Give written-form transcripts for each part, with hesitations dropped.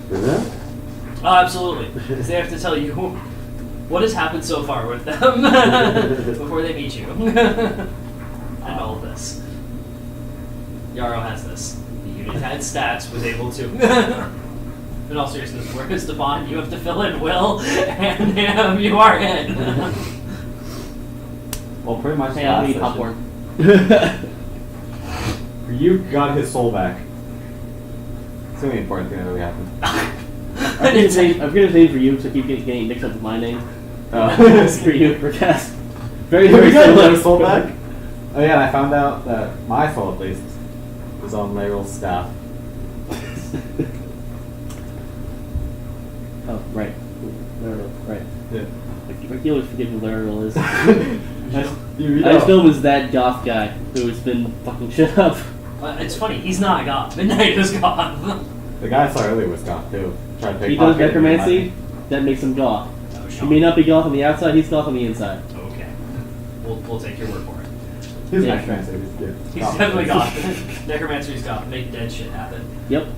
For them? Oh, absolutely. Because they have to tell you what has happened so far with them before they meet you. And all of this. Yarrow has this. The unit had stats, was able to. In all seriousness, whereas Devon, you have to fill in Will, and you are in. Well, pretty much. Hey, I'll eat popcorn. You got his soul back. It's the only important thing that really happened. I'm gonna say for you, so I keep getting mixed up with my name. For you, for Cass. Very, You very got similar. your soul back? Oh yeah, and I found out that my soul at least was on Laryl's staff. Oh, right. Laryl, right. Yeah. I always forget who Laryl is. You I just know it was that goth guy who has been fucking shit up. It's funny, he's not goth. Midnight is goth. The guy I saw earlier was goth too. Tried to He pick does necromancy, that makes him goth. Oh, He may not be goth on the outside, he's goth on the inside. Okay. We'll take your word for it. His Yeah. necromancer was good. He's definitely goth. Necromancer's goth. Make dead shit happen. Yep.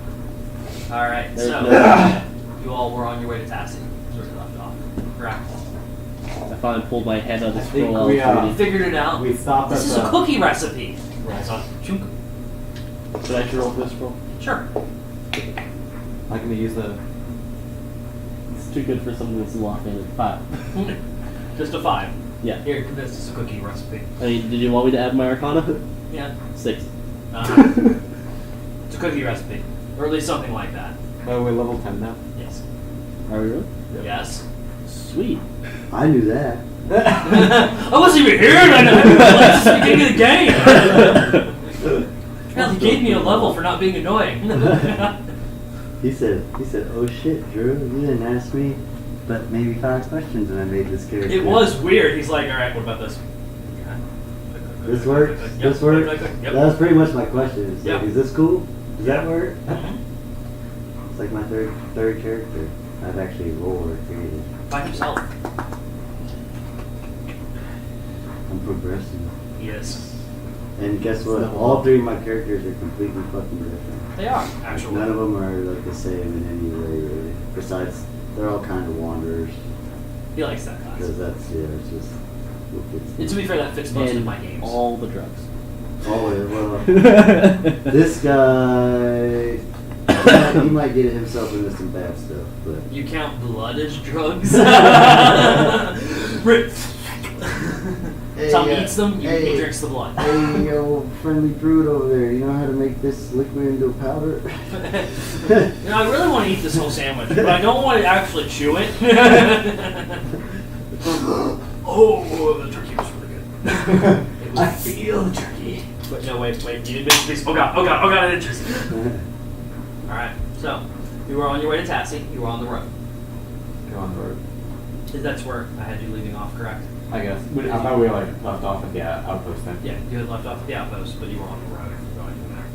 Alright, There's so no- you all were on your way to Tassie. That's where you left off. Correct. I finally pulled my head out of the I think scroll. we, I was You reading. figured it out. We stopped This at is the... a cookie recipe. Rolls on. Chunk. Should I roll for this scroll? Sure. I'm gonna use the... It's too good for something that's locked in at 5. Just a 5. Yeah. Here, this is a cookie recipe. I mean, did you want me to add my arcana? Yeah. 6. It's a cookie recipe. Or at least something like that. Oh, we're level 10 now? Yes. Are we really? Yep. Yes. Sweet. I knew that. I wasn't even here when I just the beginning of the game. Well, he gave me a level for not being annoying. He said, oh shit, Drew, you didn't ask me but maybe 5 questions when I made this character. It was weird. He's like, all right, what about this? This works? Yep. This works? Yep. That was pretty much my question. It's Yep. like, is this cool? Does that work? Mhm. It's like my third character. I've actually rolled or created. By himself. I'm progressing. Yes. And guess what? All 3 of my characters are completely fucking different. They are, actually. None of them are like the same in any way, really. Besides, they're all kind of wanderers. He likes that Because class. that's, it's just... And to be fair, that fits most of my games. all the drugs. Oh, well, this guy... he might get himself into some bad stuff, but... You count blood as drugs? Hey, Tom eats them, he hey, drinks the blood. Hey, yo, friendly Brood over there, you know how to make this liquid into powder? You know, I really want to eat this whole sandwich, but I don't want to actually chew it. Oh, the turkey was really good. I feel the turkey. But no, wait, you didn't miss these. Oh god, I didn't choose. Alright, so, you were on your way to Tassie, you were on the road. Go on the road. That's where I had you leaving off, correct? I guess. I thought we were like left off at the outpost then. Yeah, you had left off at the outpost, but you were on the road going from there.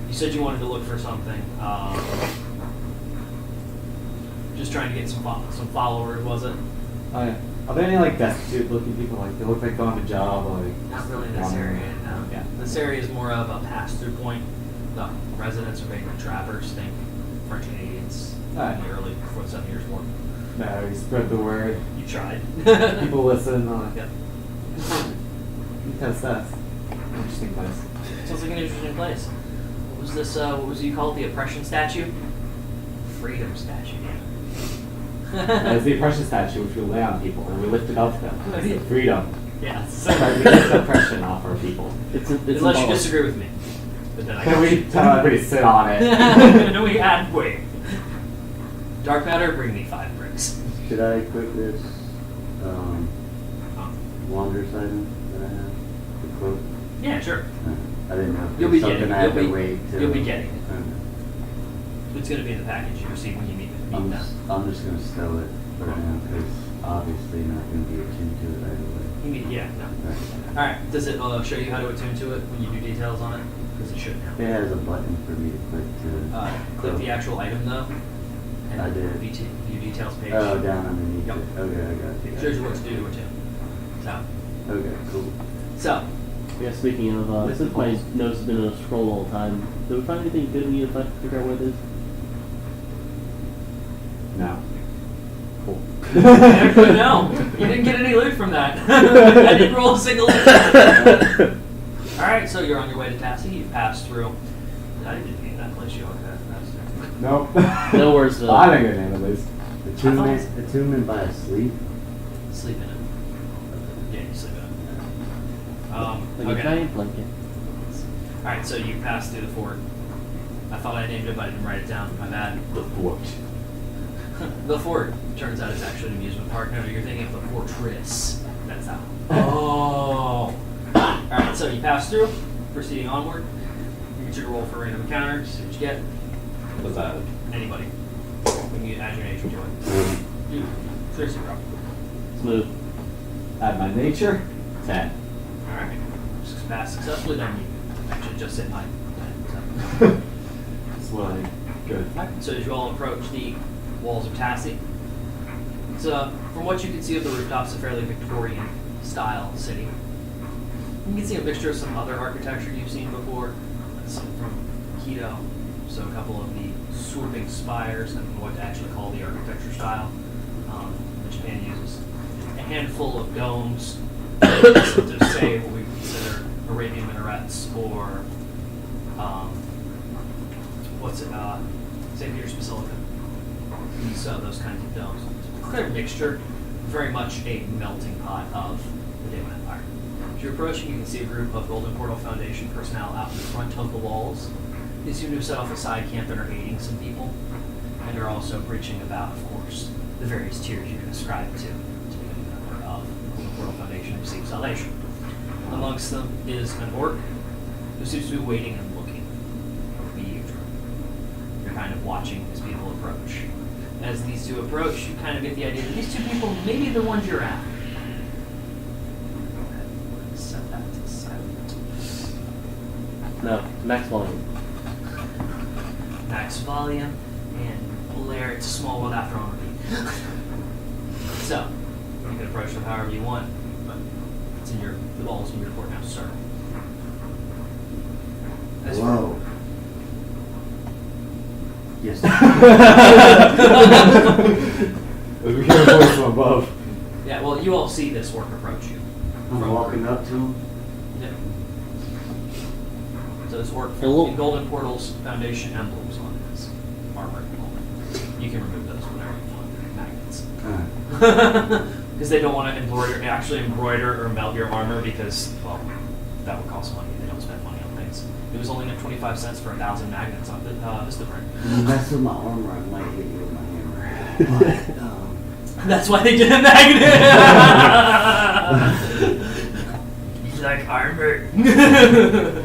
You said you wanted to look for something. Just trying to get some followers, was it? Oh yeah. Are there any like destitute looking people? Like they look like they don't have a job, like Not really in this area, no. Yeah. This area is more of a pass-through point. The residents are basically trappers, think French Canadians in Alright. the early 7 years war. No, we spread the word. You tried. People listen. Yeah. Because that's interesting place. Sounds like an interesting place. What was this, what was you called? The oppression statue? Freedom statue. It's the oppression statue which we lay on people and we lift it up to them. It's the freedom. Yeah. Right, we lift oppression off our people. It's Unless you symbolic. disagree with me. But then I Can we tell everybody to sit on it? No, we add wait. Dark matter, bring me 5 bricks. Should I equip this Wander's item that I have? The cloak? Yeah, sure. I didn't know if You'll there's be getting something it. I have to wait till... You'll be getting it. Okay. It's going to be in the package you receive when you meet I'm them. just going to stow it for now because obviously not going to be attuned to it right away. You meet, yeah, no. Right. Alright, does it show you how to attune to it when you do details on it? Because it should now. It has a button for me to click to... Click the actual item though. And I did. View details page. Oh, down underneath Yep. it. Okay, I got it. Shows you what to do to attune. So, Okay, cool. so Yeah, speaking of, since my nose has been in a scroll all the time, did we find anything good we need to figure out what it is? Actually, no. You didn't get any loot from that. I didn't roll a single loot. Alright, so you're on your way to Tassie. You've passed through. I didn't name that place you all passed through. Nope. No words. I didn't get a name at least. Attunement by a sleep. Sleep in it. Yeah, you sleep in it. Like a Okay. giant blanket. Alright, so you passed through the fort. I thought I named it, but I didn't write it down. My bad. The fort. The fort, turns out it's actually an amusement park. No, you're thinking of the fortress. That's how. Oh. Alright, so you pass through, proceeding onward. You get your roll for random encounter, see what you get. What's that? Anybody. When you add your nature to it. You, 3 0. Smooth. Add my nature. 10. Alright. Just pass successfully, then you actually just hit mine. So. That's what I good. Alright, so as you all approach the walls of Tassie, it's from what you can see of the rooftops, a fairly Victorian style city. You can see a mixture of some other architecture you've seen before, some from Quito, so a couple of the swooping spires and what to actually call the architecture style that Japan uses. A handful of domes to say what we consider Arabian minarets or St. Peter's Basilica. So those kinds of domes. It's a clear mixture, very much a melting pot of the Daemon Empire. As you're approaching, you can see a group of Golden Portal Foundation personnel out in front of the walls. They seem to have set off a side camp and are aiding some people, and are also preaching about, of course, the various tiers you can ascribe to become a member of the Golden Portal Foundation and receive salvation. Amongst them is an orc who seems to be waiting and looking for you. You're kind of watching as people approach. As these two approach, you kind of get the idea that these two people may be the ones you're after. Go ahead and set that to silent. No, max volume. Max volume and Blair. It's a small world after all. So, you can approach them however you want, but it's in the ball's in your court now, sir. As for- Whoa. Yes. We hear a voice from above. Yeah, well, you all see this orc approach you. I'm walking up to him. Yeah. So this orc Hello. in Golden Portal's Foundation emblems on his armor. You can remove those whenever you want. Magnets. Because they don't want to actually embroider or melt your armor because, well, that would cost money. They don't spend money on things. It was only 25 cents for 1,000 magnets on Vistaprint. You mess with my armor, I might hit you with my hammer. But, That's why they did a magnet. You like armor?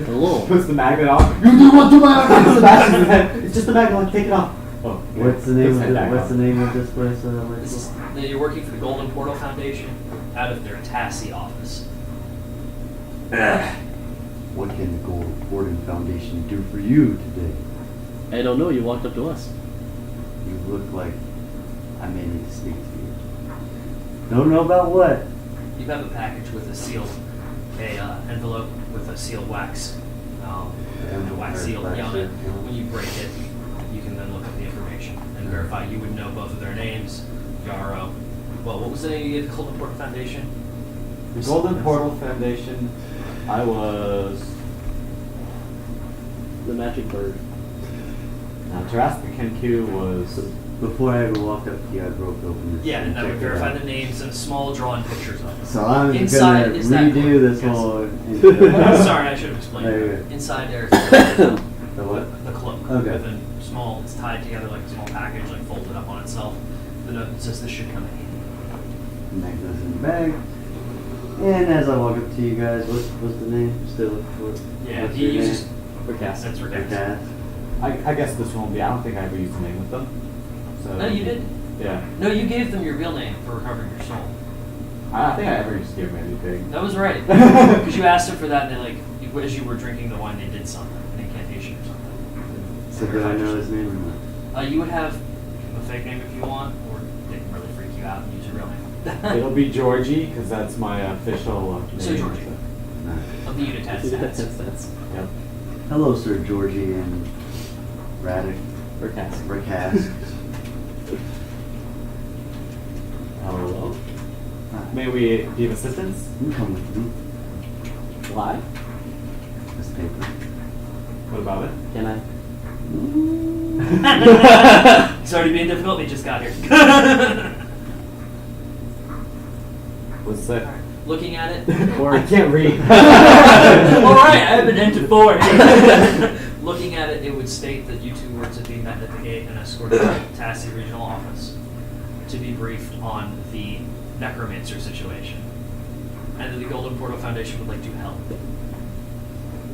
Hello. Puts the magnet off. you do what to my armor? Smashes his head. It's just a magnet. Take it off. Oh, What's the name of this place? You're working for the Golden Portal Foundation out of their Tassie office. What can the Gold Portal Foundation do for you today? I don't know. You walked up to us. You look like I may need to speak to you. Don't know about what. You have a package with a sealed, envelope with a sealed wax, and a wax seal on it. When you break it, you can then look up the information and verify. You would know both of their names, Yarrow. Well, what was the name you gave the Golden Portal Foundation? The Golden Portal Foundation. I was. The magic bird. Jurassic Kenku was. Before I ever walked up to you, I broke open this. Yeah, and I would checked it verify out. the names and small drawn pictures of them. So I'm Inside gonna is that redo this yes. whole. Sorry, I should have explained. There you that. go. Inside there is The what? the cloak. Okay. With a small, it's tied together like a small package, like folded up on itself. The note says this should come in handy. And that goes in the bag. And as I walk up to you guys, what's the name? Still looking for it? Yeah, What's he your uses. name? Recast. That's Your Recast. cat? I guess this won't be. I don't think I ever used a name with them. So. No, you did. Yeah. No, you gave them your real name for recovering your soul. I think I ever used to give them anything. That was right. Because you asked them for that, and they as you were drinking the wine, they did something, an incantation or something. So do I know his name or not? You would have a fake name if you want, or they can really freak you out and use your real name. It'll be Georgie because that's my official name. So Georgie. No. Of the Unitas That's stats. that's Yep. Hello, Sir Georgie and Radic. recast. Recast. Hello. May we give assistance? You come with me. Why? This paper. What about it? Can I? It's already being difficult. He just got here. What's that? Looking at it. I can't read. All right, I have been into 4. Looking at it, it would state that you two were to be met at the gate and escorted to Tassie Regional Office to be briefed on the necromancer situation, and that the Golden Portal Foundation would like to help.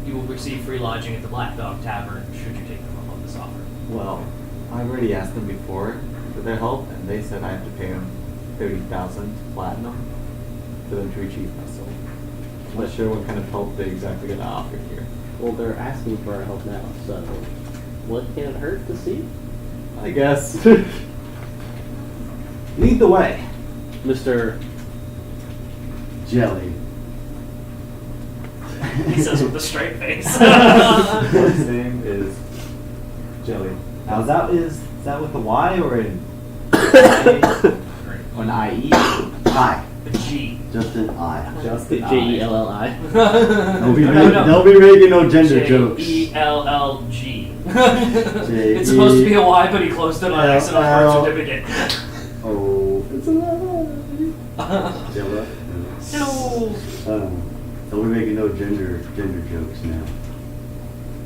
You will receive free lodging at the Black Dog Tavern should you take them up on this offer. Well, I've already asked them before for their help, and they said I have to pay them 30,000 platinum for them to retrieve my soul. I'm not sure what kind of help they exactly gonna offer here. Well, they're asking for our help now, so what can it hurt to see? I guess. Lead the way. Mr. Jelly. He says with a straight face. His name is Jelly. Now is that with a Y or an or an IE? I. A G. Just an I. Just an I. Jelli. Don't be, No, making, no. don't be making no gender jokes. J-E-L-L-G. It's supposed to be a Y, but he closed it on accident on birth certificate. Oh, it's a lie. Jella. No. Don't be making no gender jokes now.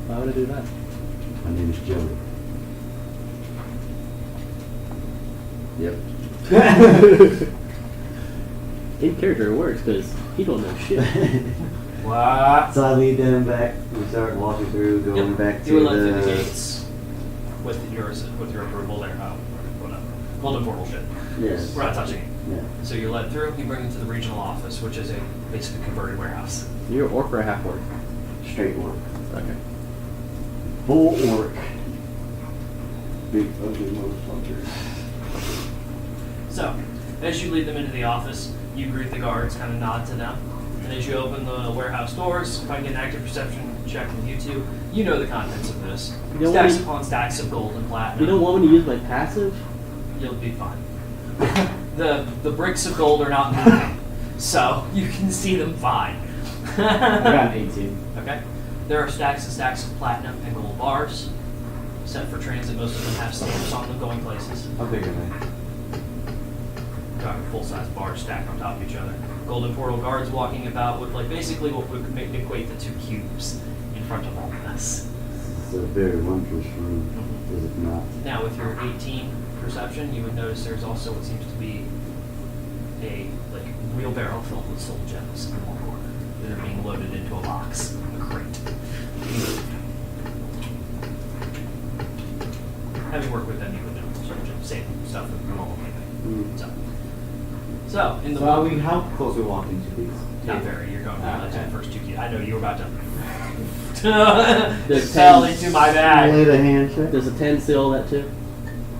Why would I do that? My name is Jelly. Yep. In character it works because he don't know shit. What? So I lead them back. We start walking through, going back to You were led through the the. gates with your approval there. Oh, whatever. Golden portal shit. Yes. We're not touching it. Yeah. So you're led through. You bring them to the regional office, which is a basically converted warehouse. You're orc or a half orc? Straight work. Okay. Full orc. Big ugly motherfucker. So, as you lead them into the office, you greet the guards, kind of nod to them. And as you open the warehouse doors, if I get an active perception check from you two, you know the contents of this. You don't Stacks want- upon stacks of gold and platinum. You don't want me to use my passive? You'll be fine. The bricks of gold are not moving, so you can see them fine. I got an 18. Okay. There are stacks and stacks of platinum and gold bars set for transit. Most of them have stamps on them going places. How big are they? Got full-size bars stacked on top of each other. Golden portal guards walking about with like basically what would equate to 2 cubes in front of all of this. It's a very wondrous room, is it not? Now, with your 18 perception, you would notice there's also what seems to be a like wheelbarrow filled with soul gems in one corner that are being loaded into a box, a crate. Having worked with them, you would know soul gems, same stuff that normal people. So in the So, I mean, how close are we walking to these? not very. You're going to Okay. the first 2 cubes. I know you were about to There's fell 10. into my Lay bag. the hand check. Does a 10 seal that too?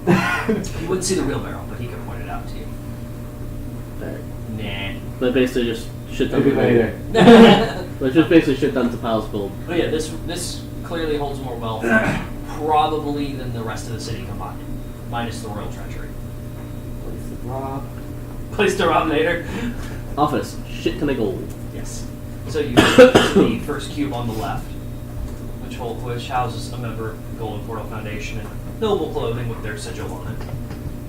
You wouldn't see the wheelbarrow, but he could point it out to you. Alright. Nah. But basically just shit tons Maybe of gold. later. But just basically shit tons of piles of gold. But yeah, this clearly holds more wealth, probably than the rest of the city combined, minus the royal treasury. Place to rob. Place to rob later. Office, shit ton of gold. Yes. So you go to the first cube on the left, which houses a member of the Golden Portal Foundation in noble clothing with their sigil on it.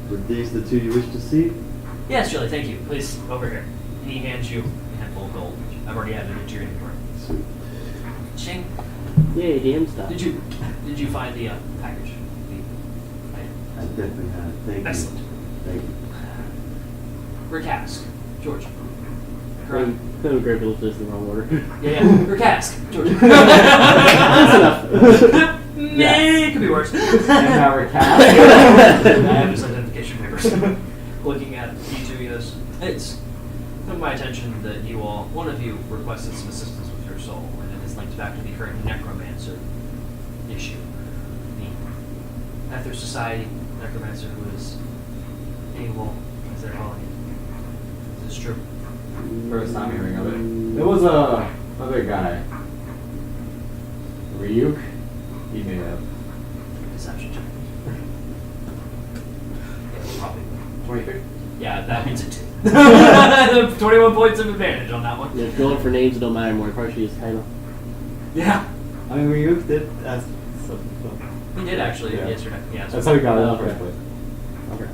Were these the 2 you wish to see? Yes, Julie, thank you. Please, over here. And he hands you a handful of gold. I've already added it to your inventory. Sweet. Ching. Yay, DM stuff. Did you find the package? I definitely have. Thank you. Excellent. Thank you. Recask. George. Couldn't Correct. have grabbed this in the wrong order. Yeah. Recask. George. That's enough. It could be worse. And now we're I cast. have his identification papers. Looking at you two, yes. It's come to my attention that one of you requested some assistance with your soul, and it is linked back to the current necromancer issue. The Ether Society necromancer who is AWOL, as they're calling it. Is this true? First time hearing of it. There was another guy. Ryuk. He may have. Deception check. Yeah, probably. 23. Yeah, that means it too. 21 points of advantage on that one. Yeah, if you're going for names that don't matter anymore, probably should use title. Yeah. I mean, Ryuk did ask something. He did actually Yeah. yesterday. Yeah. That's how we got it in the Okay. first place. Okay.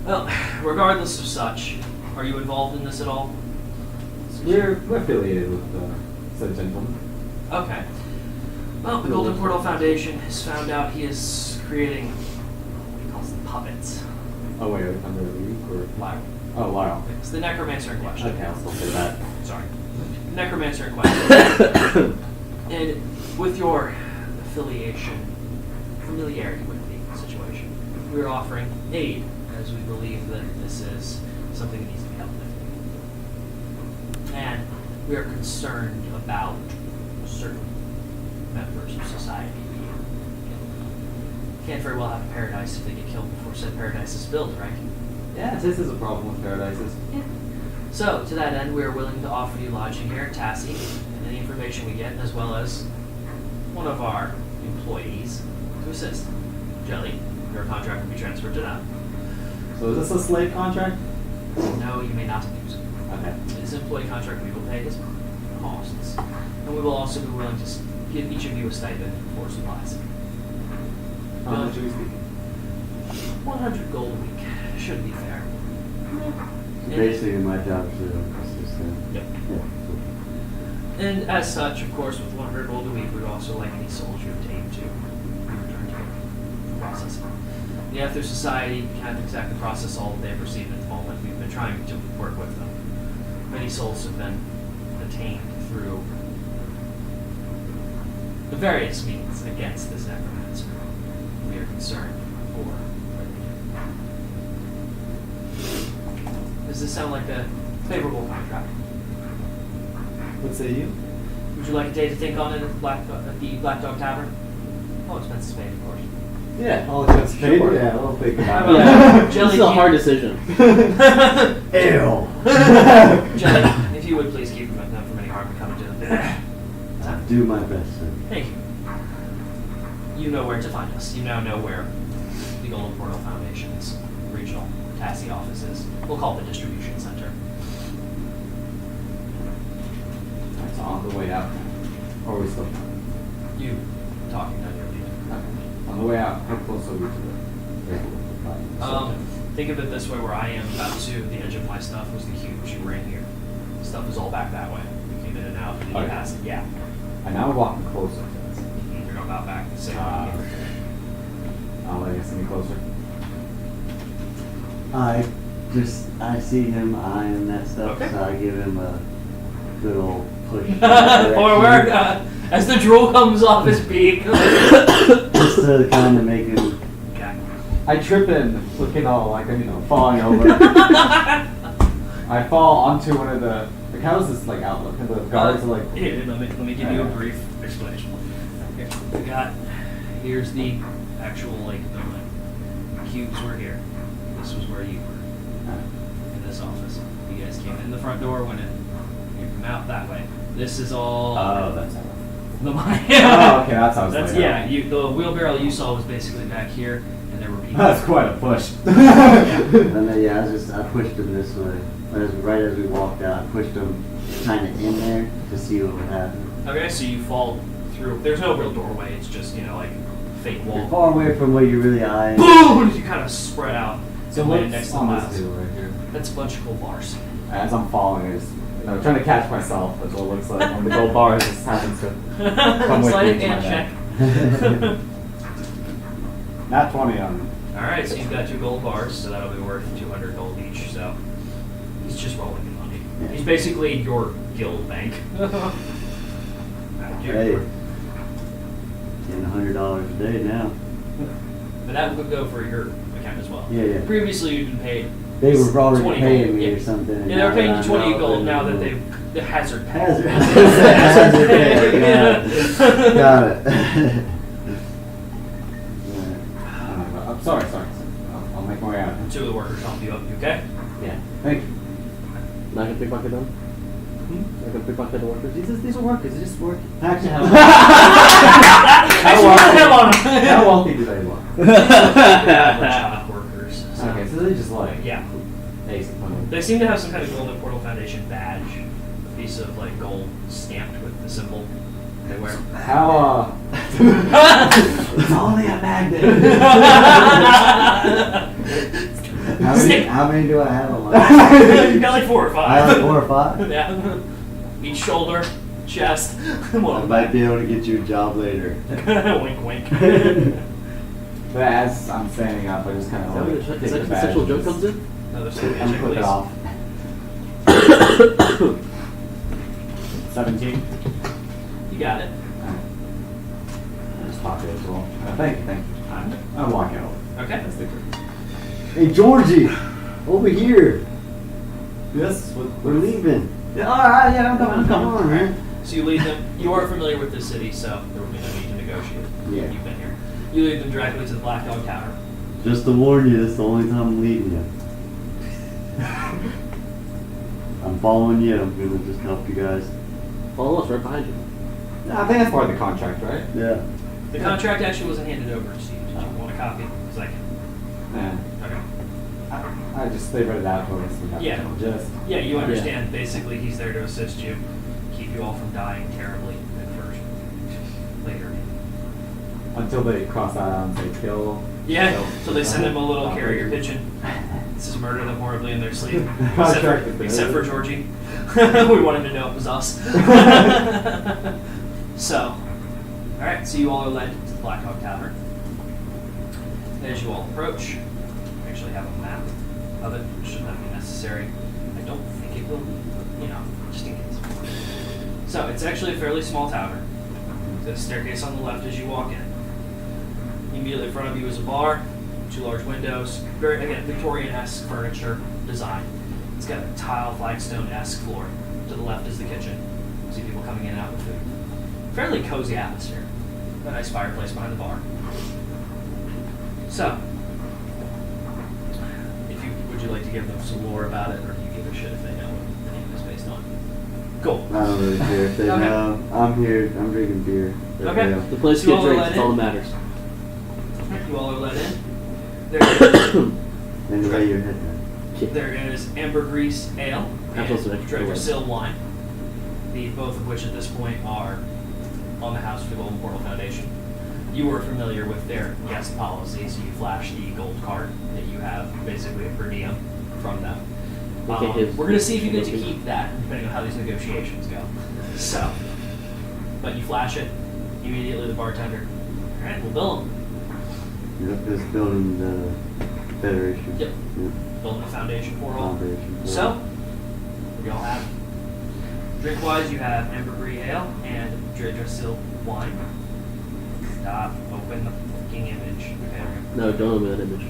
Well, regardless of such, are you involved in this at all? We're affiliated with said gentleman. Okay. Well, the Golden Portal Foundation has found out he is creating what he calls them puppets. Oh wait, under Ryuk or Wow. oh Lyle. It's the necromancer in question. Okay, I'll still say that. Sorry. The necromancer in question. And with your familiarity with the situation, we are offering aid, as we believe that this is something that needs to be helped with. And we are concerned about certain members of society being killed. Can't very well have a paradise if they get killed before said paradise is built, right? Yeah, this is a problem with paradises. So, to that end, we are willing to offer you lodging here at Tassie, and any information we get, as well as one of our employees to assist. Jelly, your contract will be transferred to them. So is this a slave contract? No, you may not use it. Okay. This employee contract we will pay his costs, and we will also be willing to give each of you a stipend for supplies. How much are we speaking? 100 gold a week should be fair. Basically, my job is just Yep. yeah. And as such, of course, with 100 gold a week, we would also like any souls you obtain to be returned here for processing. The Ether Society can't exactly process all that they've received at the moment. We've been trying to work with them. Many souls have been attained through the various means against this necromancer. We are concerned for where they do. Does this sound like a favorable contract? What say you? Would you like a day to think on it at the Black Dog Tavern? Oh, expenses paid, of course. Yeah, all expenses paid. Sure. Yeah, I'll think How about about it. Yeah, Jelly, this is a hard decision. Ew. Jelly, if you would please keep them from any harm to come to them. I'll do my best, sir. Thank you. You know where to find us. You now know where the Golden Portal Foundation's regional Tassie office is. We'll call it the distribution center. That's on the way out. Or are we still? You talking on your lead. Okay. On the way out, how close are we to the Think of it this way: where I am about to the edge of my stuff was the cube. You were in here. Stuff is all back that way. You came in and out. And you Okay. passed it. Yeah. And now we're walking closer to this. You're about back the same way. Okay. I'll let you see me closer. I see him eyeing that stuff, Okay. so I give him a good old push. Forward as the drool comes off his beak. Just to kind of make him. Okay. I trip in, looking all like, falling over. I fall onto one of the how's this like outlook? And the guards are like, Here, let me give you a brief explanation. Okay. We got here's the actual like building. Cubes were here. This was where you were. In this office. You guys came in the front door, went in. You come out that way. This is all oh, that's how. the money. Oh, okay, that's how it's That's laid out. yeah. The wheelbarrow you saw was basically back here, and there were people. That's quite a push. And then, yeah, I pushed him this way. Right as we walked out, I pushed him kind of in there to see what would happen. Okay, so you fall through. There's no real doorway. It's just like fake You're wall. far away from what you really eyeing. Boom! You kind of spread out. So and land what's next to the on glass. this table right here? That's a bunch of gold bars. As I'm falling, I just, trying to catch myself. That's what it looks like. When the gold bar just happens to come with Slide me it to my and check. Not 20 on. All right, so you've got 2 gold bars, so that'll be worth 200 gold each. So he's just rolling in money. Yeah. He's basically your guild bank. Hey, getting $100 a day now. But that would go for your account as well. Yeah, yeah. Previously, you'd been paid. They were already 20 paying gold, me yeah. or something. and Yeah, they were now paying that you I'm 20 out, gold then now that we'll- the hazard pay. Hazard. Hazard pay, got it. I'm sorry. I'll make my way out. 2 of the workers help you up. You okay? Yeah. Thank you. Not gonna pickpocket them? Not gonna pickpocket the workers? These are workers. They're just working. Actually, How How wealthy do they look? shop workers. So. Okay, so they just like Yeah. they Ace of Money. They seem to have some kind of Golden Portal Foundation badge, a piece of like gold stamped with the symbol they wear. How, it's only a magnet. How many do I have on my? You got like 4 or 5. I have like 4 or 5. Yeah. Each shoulder, chest. I One might be able to get you a job later. Wink, wink. But as I'm standing up, I just kind of like take Is that the the badge sexual and joke just- comes in? Another and submission, put it please. off. 17. You got it. I just pop it as well. Thank you. I walk out. Okay. That's the group. Hey Georgie, over here. Yes. We're leaving. Yeah, alright, yeah, I'm coming. Come on, man. So you lead them. You are familiar with this city, so there will be no need to negotiate. Yeah. You've been here. You lead them directly to the Black Dog Tower. Just to warn you, this is the only time I'm leaving you. I'm following you. I'm gonna just help you guys. Follow us right behind you. I think that's part of the contract, right? Yeah. The contract actually wasn't handed over to you. Did you want a copy? Because I can. Yeah. Okay. I just they read it out to us. We have Yeah. to just. Yeah, you understand. Basically, he's there to assist you, keep you all from dying terribly at first. Later. Until they cross out and say kill. Yeah. So they send him a little carrier pigeon. This is murder them horribly in their sleep. Contract Except for Georgie. We want him to know it was us. So, alright, so you all are led to the Black Hawk Tavern. As you all approach, I actually have a map of it, should not be necessary. I don't think it will be, but, you know, just in case. So, it's actually a fairly small tavern. There's a staircase on the left as you walk in. Immediately in front of you is a bar, 2 large windows, very, again, Victorian-esque furniture design. It's got a tile flagstone-esque floor. To the left is the kitchen. You see people coming in and out with food. Fairly cozy atmosphere. A nice fireplace behind the bar. So, would you like to give them some lore about it, or do you give a shit if they know what the name is based on? Cool. I don't really care if they Okay. know. I'm here. I'm drinking beer. Okay. Yeah. The place So you gets all are drinks, let that's all in? that matters. You all are let in. There, And lay your head down. there is ambergris ale That's also and extra Dregersill wine. Both of which at this point are on the house for the Golden Portal Foundation. You were familiar with their guest policy, so you flash the gold card that you have, basically a per diem from them. Okay, We're going to see if you get to keep that, depending on how these negotiations go. So, but you flash it, immediately the bartender, all right, we'll bill them. Yep, this building the Federation. Yep. Building the foundation for all. Foundation for So, all. what do y'all have? Drink-wise, you have ambergris ale and Dregersill wine. Stop. Open the fucking image. Okay. No, don't open that image.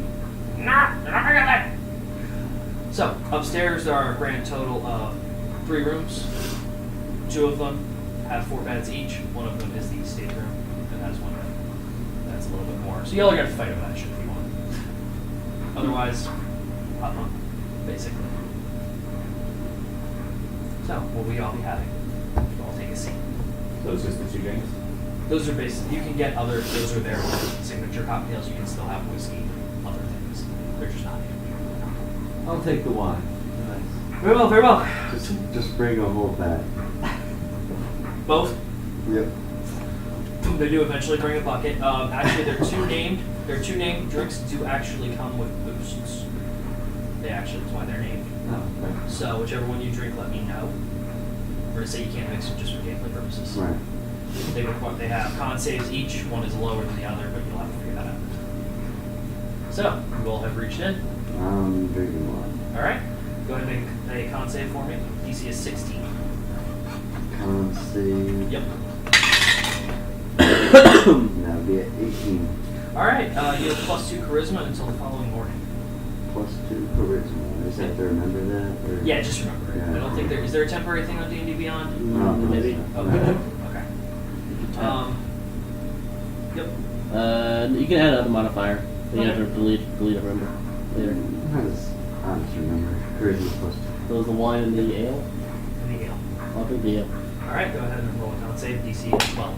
No, you're not gonna get that. So, upstairs there are a grand total of 3 rooms. 2 of them have 4 beds each. One of them is the stateroom that has 1 bed. That's a little bit more. So y'all are gonna fight over that shit if you want. Otherwise, hot fun, basically. So, what will y'all be having? You all take a seat. So it's just the 2 drinks? Those are basically, you can get other, those are their signature cocktails. You can still have whiskey, other things. They're just not here. I'll take the wine. Nice. Very well, very well. Just bring a whole bag. Both? Yep. They do eventually bring a bucket. Actually, their two named drinks do actually come with boosts. That's why they're named. Oh, okay. So whichever one you drink, let me know. We're gonna say you can't mix it just for gameplay purposes. Right. They have con saves each. One is lower than the other, but you'll have to figure that out. So you all have reached in. I'm drinking wine. All right. Go ahead and make a con save for me. DC is 16. Con save. Yep. That'll be at 18. All right. You have +2 charisma until the following morning. +2 charisma. I just have to remember that? Or? Yeah, just remember it. Yeah. I don't think is there a temporary thing on D&D Beyond? No, Maybe. Okay. Okay. Yep. You can add another modifier. But you have to delete it, remember, later. I just remember. Charisma +2. So is the wine and the ale? And the ale. I'll drink the ale. All right. Go ahead and roll a con save. DC is 12.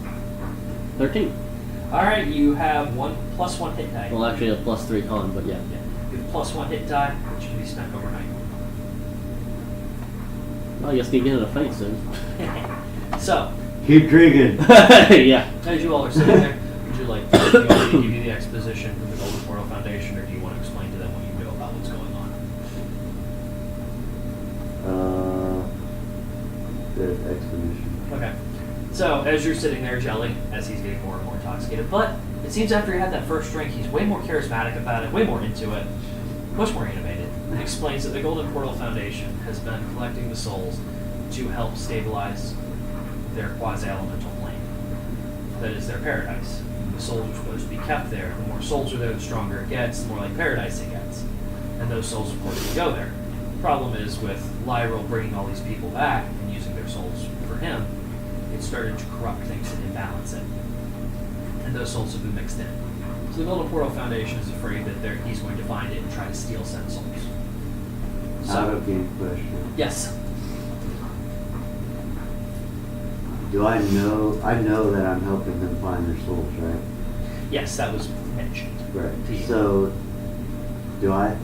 13. All right. You have +1 hit die. Well, actually a +3 con, but yeah. Yeah. You have +1 hit die, which can be spent overnight. Oh, I guess we can get in a fight soon. So, Keep drinking. Yeah. as you all are sitting there, would you like do you want me to give you the exposition from the Golden Portal Foundation, or do you want to explain to them what you know about what's going on? The explanation. Okay. So, as you're sitting there, Jelly, as he's getting more and more intoxicated, but it seems after he had that first drink, he's way more charismatic about it, way more into it, much more animated. He explains that the Golden Portal Foundation has been collecting the souls to help stabilize their quasi-elemental plane. That is their paradise. The souls are supposed to be kept there. The more souls are there, the stronger it gets, the more like paradise it gets. And those souls, of course, can go there. The problem is with Lyral bringing all these people back and using their souls for him, it started to corrupt things and imbalance it. And those souls have been mixed in. So the Golden Portal Foundation is afraid that he's going to find it and try to steal said souls. Out of game question. Yes. Do I know? I know that I'm helping them find their souls, right? Yes, that was mentioned. Right. To you. So, do I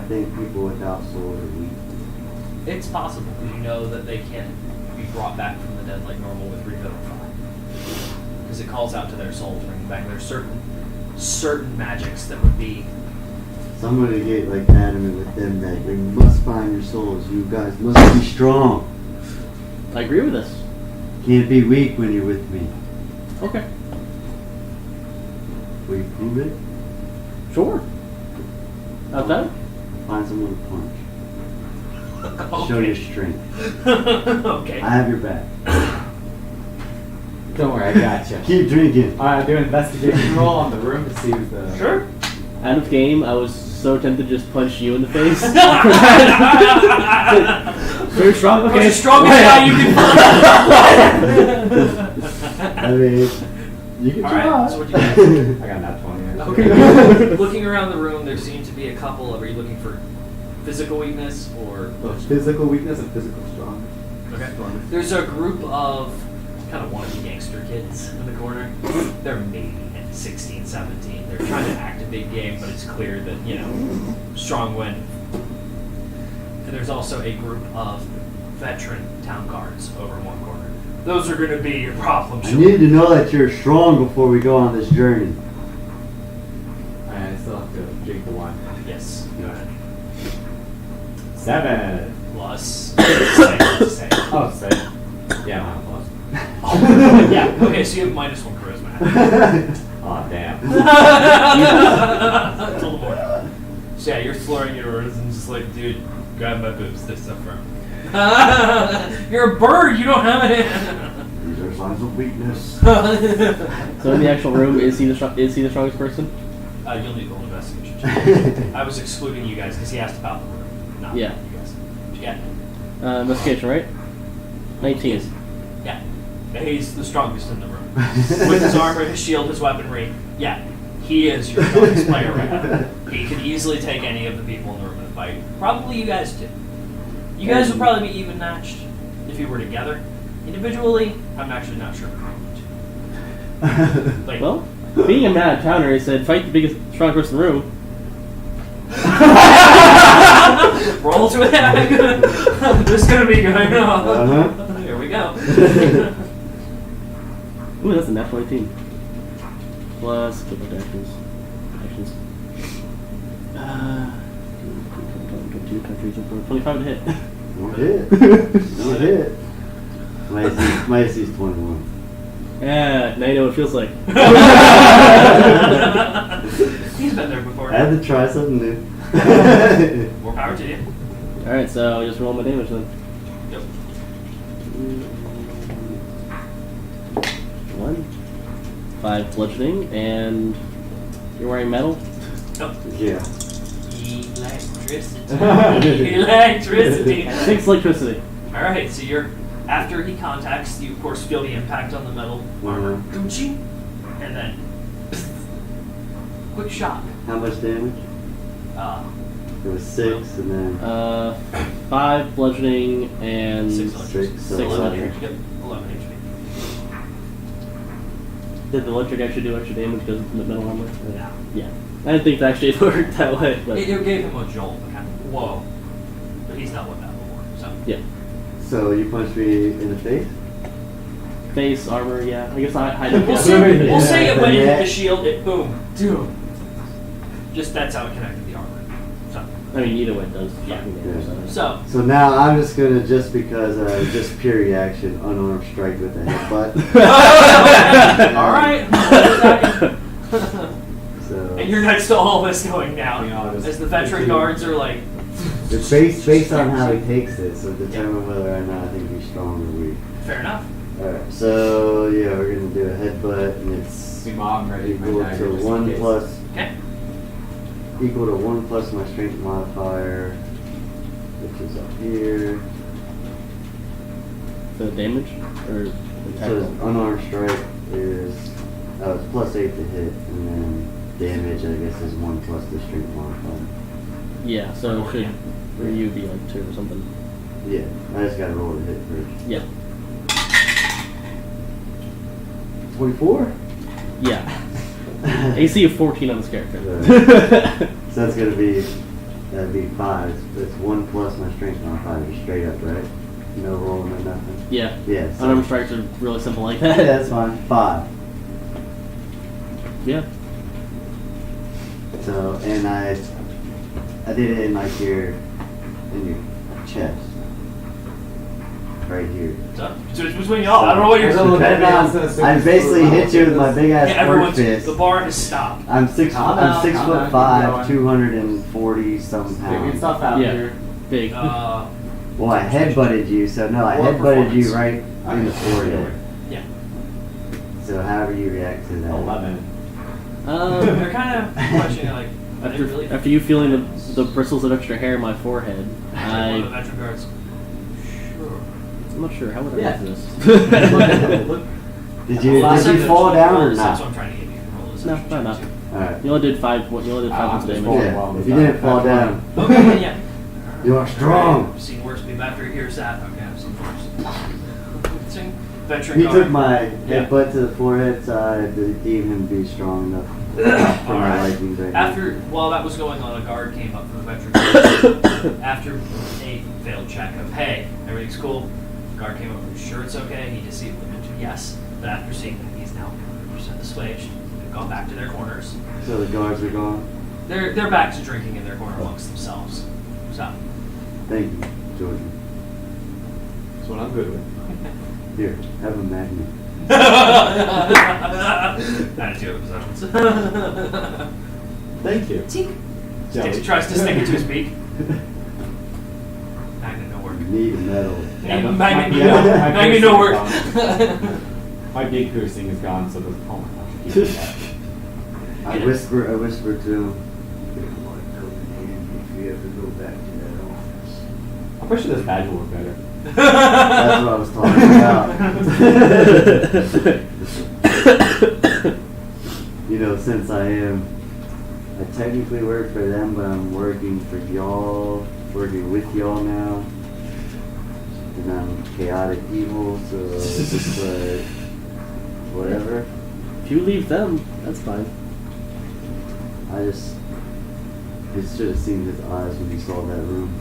think people without souls are weak? It's possible because you know that they can't be brought back from the dead like normal with Revivify. Because it calls out to their souls, bringing back. There's certain magics that would be. Somebody get like adamant with them that you must find your souls. You guys must be strong. I agree with this. Can't be weak when you're with me. Okay. Will you prove it? Sure. Outside? Find someone to punch. Show your strength. Okay. I have your back. Don't worry, I gotcha. Keep drinking. Alright, do an investigation roll on the room to see who's the. Sure. Out of game, I was so tempted to just punch you in the face. Very strong. What's Okay. the strongest guy you can find? I mean, you can All try. right. So what you got? I got that 20. Okay. Looking around the room, there seem to be a couple of. Are you looking for physical weakness or? Physical weakness and physical strong. Okay. There's a group of kind of wannabe gangster kids in the corner. They're maybe 16, 17. They're trying to act a big game, but it's clear that, you know, strong wind. And there's also a group of veteran town guards over in one corner. Those are going to be your problem. I need to know that you're strong before we go on this journey. I still have to drink the wine. Yes. Go ahead. 7. Plus. Say. Oh, 6. Yeah, I'm plus. Yeah. Okay, so you have -1 charisma. Oh, damn. Till the morning. So yeah, you're slurring your words and just like, dude, grab my boobs. They're so firm. You're a bird. You don't have it. These are signs of weakness. So in the actual room, is he the strongest person? You'll need a little investigation check. I was excluding you guys because he asked about the room, not Yeah. you guys. What you got? Investigation, right? 19. Yeah. He's the strongest in the room. With his armor, his shield, his weaponry. Yeah. He is your strongest player right now. He could easily take any of the people in the room in a fight. Probably you guys too. You guys would probably be even matched if you were together. Individually, I'm actually not sure. Like, Well, being a mad towner, he said, fight the biggest, strongest person in the room. roll to attack. This is gonna be good. Uh-huh. Here we go. Ooh, that's a natural 18. Plus, flip actions. Actions. 22, 23, 24, 25 to hit. Don't hit. Don't hit. My AC is 21. Yeah, now you know what it feels like. He's been there before. I had to try something new. More power to you. Alright, so just roll my damage then. Yep. 1. 5 bludgeoning, and you're wearing metal? Nope. Yeah. Electricity. Electricity. 6 electricity. All right, so you're after he contacts, you of course feel the impact on the metal armor, Gucci, and then quick shock. How much damage? It was 6 and then 5 bludgeoning and 6 electric. 6 11 electric. Yep, 11 HP. Did the electric actually do extra damage because of the metal armor? No. Yeah. I didn't think it actually worked that way, but It gave him a jolt, kind of whoa, but he's not with that before, so. yeah. So you punched me in the face? Face, armor, yeah. I guess I hide We'll it. say, Yeah. we'll say it went into Yeah. the shield. It boom, doom. Just that's how it connected the armor. So, I mean, either way it does Yeah. fucking damage. Yeah. So. so So now I'm just gonna, just because just pure reaction, unarmed strike with a headbutt. all right. So And you're next to all this going down We all just as the veteran continue. guards are like. it's based on how he takes it, so determine whether or not I think he's strong or weak. Fair enough. Alright, so yeah, we're gonna do a headbutt, and it's See, Mom, ready? My equal dagger, to just in 1 case. plus Okay. equal to 1 plus my strength modifier, which is up here. The damage? Or the So tackle? unarmed strike is it's plus 8 to hit, and then damage I guess is 1 plus the strength modifier. Yeah, so it should Yeah. for you be like 2 or something. Yeah, I just gotta roll to hit first. Yeah. 24? Yeah. AC of 14 on this character. So that's that'd be 5. That's 1 plus my strength modifier, straight up, right? No rolling or nothing. Yeah. Yeah. So Unarmed strikes are really simple like yeah, that. that's fine. 5. Yeah. So, and I did it in like in your chest. Right here. So it's between y'all. I don't know what you're So- saying. Everyone else is I basically hit you with my big ass Yeah, fork everyone's. fist. The bar has stopped. I'm 6 Calm down, calm down, keep 5, going. 240 some Figuring pounds. stuff out Yeah. here. Big. Well, I headbutted you, so no, I Or headbutted you performance. right in the forehead. Yeah. So however you react to that. 11. They're kind of questioning like. I after, didn't really after you feeling the bristles of extra hair in my forehead, one of the I'm veteran guards. Sure. not sure. How would I Yeah. do this? Look. Did you Essentially, fall down or That's what I'm not? trying to get you. Roll this No, extra not check, enough. too. Alright. You only did 5 points of I'm damage. just falling Yeah, while if it's you not- didn't fall that's down. Okay, yeah. You are strong. I've seen worse. But after he hears that, okay, I've seen worse. Sing veteran He guard. took my Yeah. headbutt to the forehead, so I deemed him to be strong enough for my Alright. liking right now. After, while that was going on, a guard came up from the veteran guard. After a failed check of, hey, everything's cool, the guard came up, sure it's okay, he deceived them into yes. But after seeing that he's now 100% assuaged, they've gone back to their corners. So the guards are gone. They're back to drinking in their corner amongst themselves. So, Thank you, Jordan. That's what I'm good with. Here, have a magnet. attitude of possessions. Thank you. Tink. Jelly. Tries to stick it to his beak. Magnet no work. Need metal. Yeah, but Magnet, my- yeah, my magnet no work. piercing My big piercing is gone, so there's oh my gosh. keep that. I whisper to him. "You want to know the name if you ever go back to that office." I'm pretty sure this badge will work better. That's what I was talking about. You know, since I technically work for them, but I'm working for y'all, working with y'all now. And I'm chaotic evil, so it's just like, whatever. If you leave them, that's fine. I should have seen his eyes when he saw that room.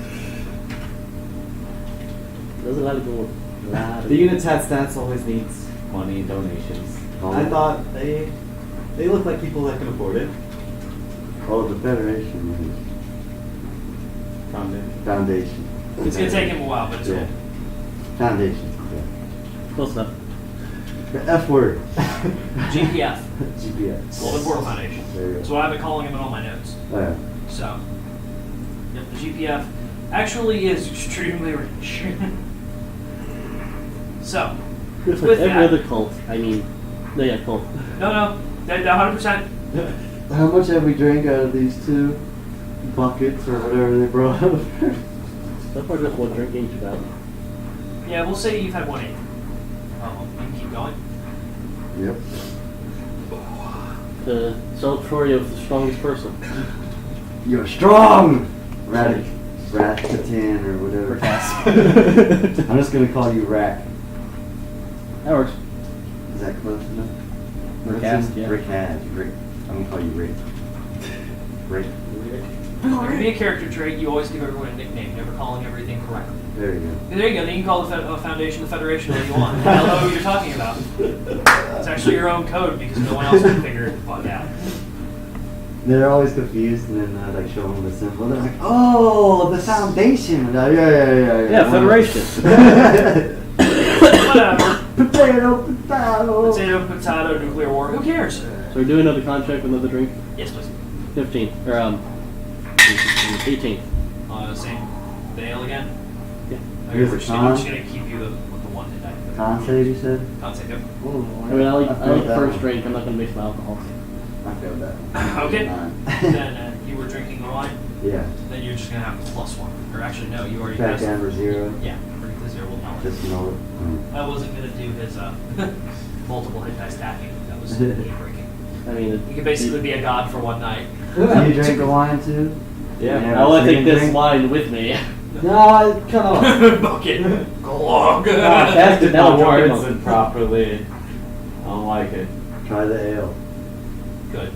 There's a lot of people. The Unitat stats always needs money and donations. Oh. I thought they look like people that can afford it. Oh, the Federation Foundation. Foundation. It's gonna take him a while, but it's Yeah. cool. Foundation. Yeah. Close enough. The F word. GPF, GPS. Golden Portal Foundation. There you go. That's what I've been calling him in all my notes. Oh, yeah. So, yep, the GPF actually is extremely rich. So, Just with like every that, other cult. I mean, no, yeah, cult. no, that 100%. How much have we drank out of these 2 buckets or whatever they brought up? So far, just one drink each about. Yeah, we'll say you've had 1/8. You can keep going. Yep. The celebratory of the strongest person. You're strong! Rat-Katan or whatever. I'm just gonna call you Rack. That works. Is that close enough? Rickaz, yeah. Rickaz. Rick. I'm gonna call you Rick. Rick. There can be a character trait. You always give everyone a nickname, never calling everything correctly. There you go. There you go. Then you can call the Foundation the Federation all you want. They'll know who you're talking about. It's actually your own code because no one else can figure it the fuck out. They're always confused, and then I like show them the symbol. They're like, "Oh, the foundation." And I, Yeah, Federation. Whatever. Potato. Potato, potato, nuclear war. Who cares? So we're doing another contract with another drink? Yes, please. 15th. Or, 18th. Same. The ale again? Yeah. Okay, Here's we're a just gonna, con. I'm just gonna keep you with the one tonight. Con save, you said? Con save, yep. I mean, I like the first drink. I'm not going to mix my alcohol. I feel that. Okay. Alright. Then you were drinking the wine. Yeah. Then you're just gonna have +1. Or actually, no, you already Back passed. down for 0. Yeah, bring it to 0. We'll know it. Just know it. I wasn't gonna do his multiple hit die stacking. That was knee breaking. I mean, You can basically be a god for one night. Do you drink the wine too? Yeah. I want to take this drink? wine with me. No, cut off. Bucket. Glog. Tested Now the drunk words him. and properly. I don't like it. Try the ale. Good.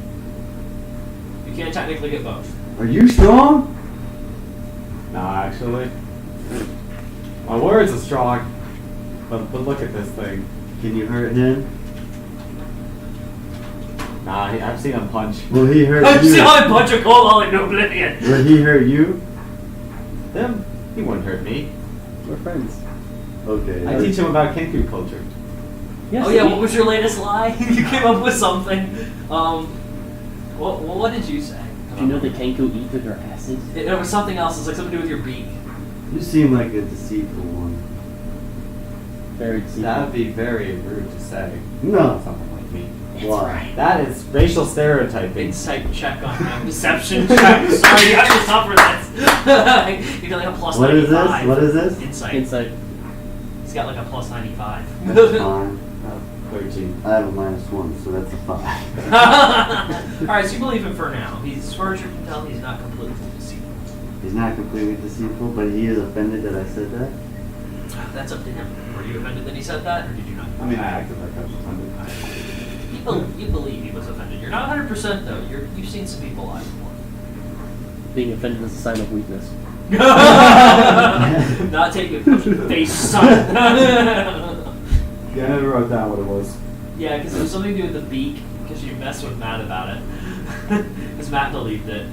You can't technically get both. Are you strong? Nah, actually. My words are strong. But look at this thing. Can you hurt him? Nah, I've seen him punch. Will he hurt I'm you? still a bunch of cold all into oblivion. Will he hurt you? Him? He wouldn't hurt me. We're friends. Okay. I teach him about Kenku culture. Yes, Oh yeah, we- what was your latest lie? You came up with something. What did you say? Do you know that Kenku eat with their asses? It was something else. It's like something to do with your beak. You seem like a deceitful one. Very deceitful. That would be very rude to say. No. Someone like me. Why? That is racial stereotyping. Insight check on him. Deception check. Sorry, you have to suffer this. You got like a plus What is 95. this? What is this? Insight. Insight. He's got like a plus 95. That's fine. 13. I have a -1, so that's a 5. Alright, so you believe him for now. He's, as far as you can tell, he's not completely deceitful. He's not completely deceitful, but he is offended that I said that. That's up to him. Were you offended that he said that, or did you not? I mean, I acted like I was offended. You believe he was offended. You're not 100% though. You've seen some people lie before. Being offended is a sign of weakness. Not taking it face, son. Yeah, I never wrote down what it was. Yeah, because it was something to do with the beak. Because you messed with Matt about it. Because Matt believed it.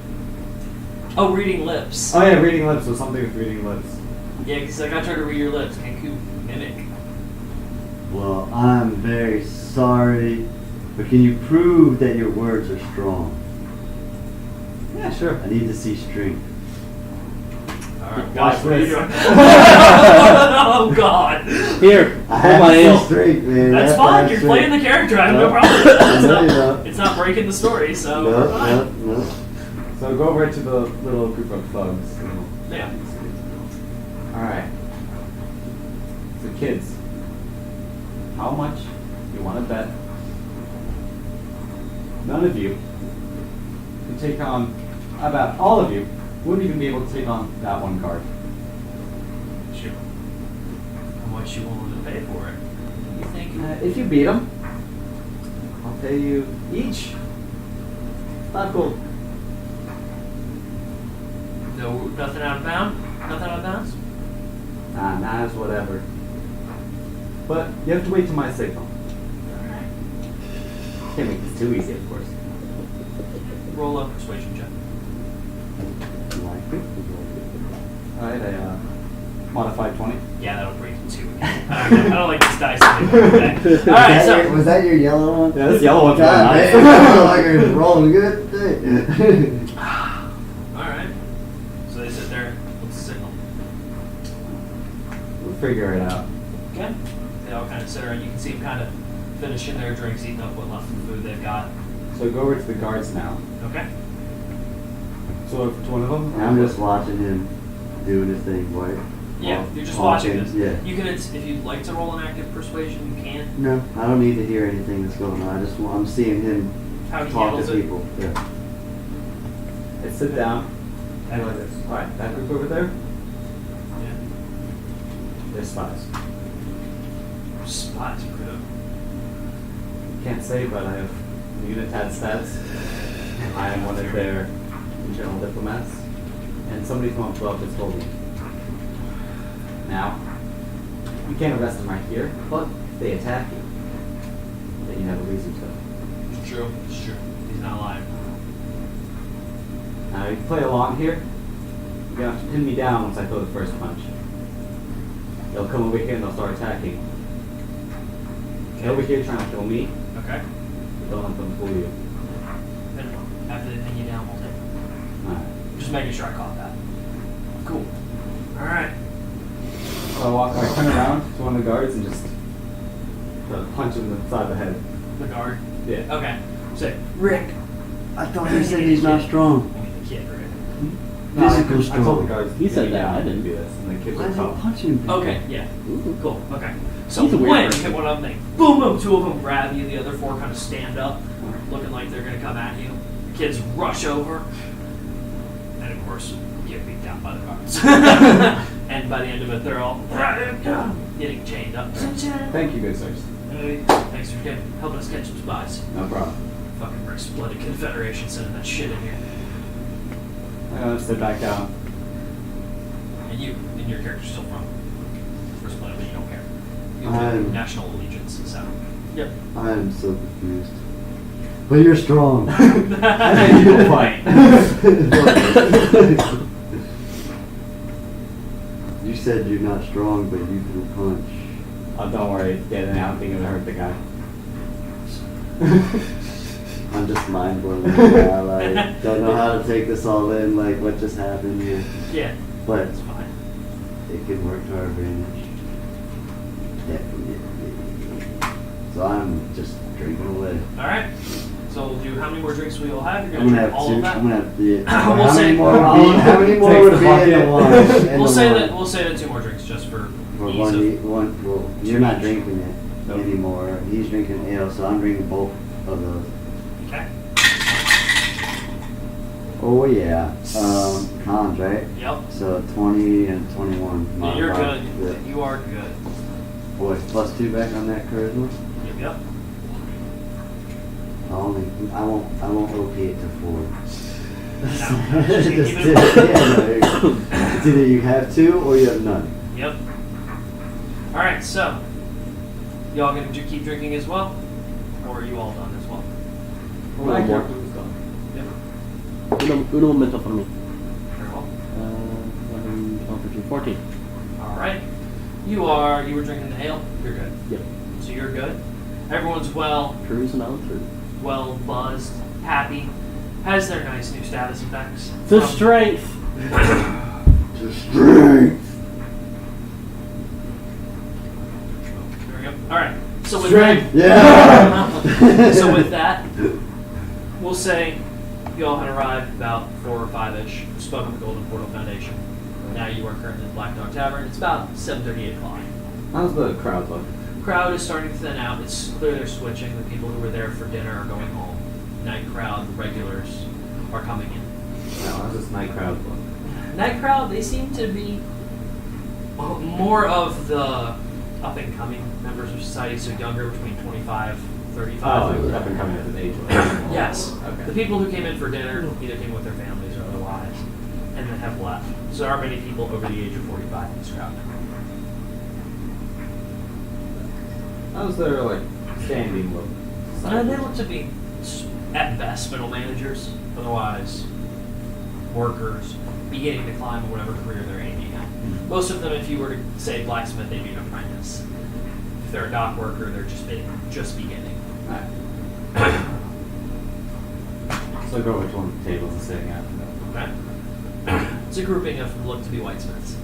Oh, reading lips. Oh yeah, reading lips was something with reading lips. Yeah, because like I tried to read your lips. Kenku mimic. Well, I'm very sorry, but can you prove that your words are strong? Yeah, sure. I need to see strength. Alright, Watch guys, what are you this. doing? Oh god. Here, I hold have my to see ale. strength, man. That's I have to fine. have You're strength. playing the character. I have no No. problem with that. I know you don't. It's not breaking the story, so No, we're fine. no. So go over to the little group of thugs. Yeah. Alright. So kids, how much you want to bet none of you can take on, about all of you, wouldn't even be able to take on that one card. Sure. How much you willing to pay for it? You think? If you beat them, I'll pay you each 5 gold. No, nothing out of bounds? Nothing out of bounds? Nah, it's whatever. But you have to wait till my signal. Can't make this too easy, of course. Roll a persuasion check. Alright, I modified 20. Yeah, that'll break it too. I don't like this dice. Alright, so. Was that your yellow one? Yeah, this yellow one's God, really nice. man, I feel like it's rolling good. Alright. So they sit there. What's the signal? We'll figure it out. Okay. They all kind of sit there, and you can see them kind of finishing their drinks, eating up what left of the food they've got. So go over to the guards now. Okay. So to one of them. I'm just watching him doing his thing, right? Yeah, While you're just watching talking. this. Yeah. You can, if you'd like to roll an active persuasion, you can. No, I don't need to hear anything that's going on. I'm seeing him How he talk handles to it. people. Yeah. Let's sit down. And like this. Alright, that group over there, Yeah. they're spies. Spies, bro. Can't say, but I have Unitad stats. I am one of their internal diplomats. and somebody from above just told me. Now, you can't arrest them right here, but if they attack you, then you have a reason to. It's true. It's true. He's not lying. Now, you play along here, you're gonna have to pin me down once I throw the first punch. They'll come over here and they'll start attacking. They're over here trying to kill me, Okay. don't let them fool you. Then after they pin you down, we'll take it. Alright. Just making sure I caught that. Cool. Alright. So I turn around to one of the guards and just punch him in the side of the head. The guard. Yeah. Okay. Say, Rick, I thought you said he's not strong. I mean the kid, right? No, Physical I strong. told the guards He to said pin me that, down I didn't. do this, and the kid Why was is he tough. punching people? Okay, yeah. Cool. Okay. So He's a weird when you person. hit one of them, they boom boom, two of them grab you, the other four kind of stand up, looking like they're gonna come at you. The kids rush over, and of course get beat down by the guards. And by the end of it, they're all getting chained up. Thank you, good sirs. Hey, thanks for helping us catch some spies. No problem. Fucking Rick's bloody Confederation sending that shit in here. I'm gonna sit back down. And you, and your character's still from First Blood, but you don't care. You I'm- have national allegiance, so. Yep. I am so confused. But you're strong. I think you will fight. You said you're not strong, but you can punch. Oh, don't worry, yeah, then I don't think it'll hurt the guy. I'm just mind blown. Now, like, don't know how to take this all in, like what just happened here. Yeah. But It's fine. it can work to our advantage. Definitely. So I'm just drinking away. Alright. So we'll do how many more drinks we all have? You're I'm gonna gonna drink have all two. of that? I'm gonna have the. We'll how say- many more would be? How many more Takes would the be in the bucket. one? in We'll the say one? that we'll say that 2 more drinks just for For ease one, of- one. Well, you're not drinking it Nope. anymore. He's drinking ale, so I'm drinking both of those. Okay. Oh yeah. Cons, right? Yep. So 20 and 21. Yeah, you're modified. good. Yeah. You are good. Boy, +2 back on that charisma. Yep. I won't OP it to 4. No. Just Keep it yeah, at there you go. It's either you have 2 or you have none. Yep. Alright, so y'all gonna keep drinking as well? Or are you all done as well? My character was done. Yep. Uno momento for me. Very well. 11, 12, 13, 14. Alright. You were drinking the ale? You're good. Yep. So you're good. Everyone's well Cruising on through. buzzed, happy, has their nice new status effects. The strength. To strength. There we go. Alright. So with Strength. that, Yeah. so with that, we'll say you all had arrived about 4 or 5-ish, spoke with the Golden Portal Foundation. Now you are currently at Black Dog Tavern. It's about 7:30, 8 o'clock. How's the crowd look? Crowd is starting to thin out. It's clear they're switching. The people who were there for dinner are going home. Night crowd, the regulars, are coming in. Now, how's this night crowd look? Night crowd, they seem to be more of the up and coming members of society, so younger, between 25, 35. Oh, up and coming as an age. Yes. Okay. The people who came in for dinner either came with their families or otherwise, and then have left. So there are many people over the age of 45 in this crowd. How's their like standing look? They look to be, at best, middle managers. Otherwise, workers beginning to climb whatever career they're aiming at. Most of them, if you were to say blacksmith, they'd be an apprentice. If they're a dock worker, they're just beginning. Alright. So I go over to one of the tables and sitting at them. Okay. It's a grouping of look to be whitesmiths,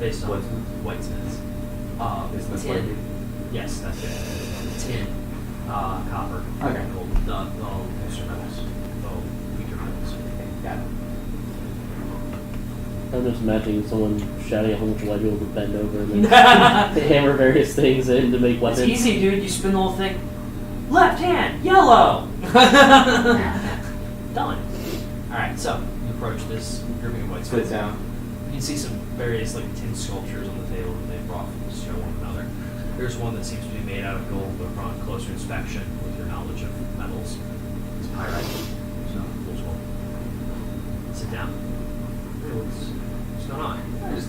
based on Whitesmiths? whitesmiths. Is this Tin. white? Yes, that's it. Tin, copper, Okay. gold, the extra metals, the weaker metals. Got it. I'm just imagining someone shouting a whole bunch of white people to bend over and then they hammer various things in to make It's weapons. easy, dude. You spin the whole thing. Left hand, yellow. Done. All right, so you approach this grouping of white Sit smiths. down. You can see some various like tin sculptures on the table that they've brought to show one another. There's one that seems to be made out of gold, but upon closer inspection, with your knowledge of metals, it's pyrite. So, fool's gold. Sit down.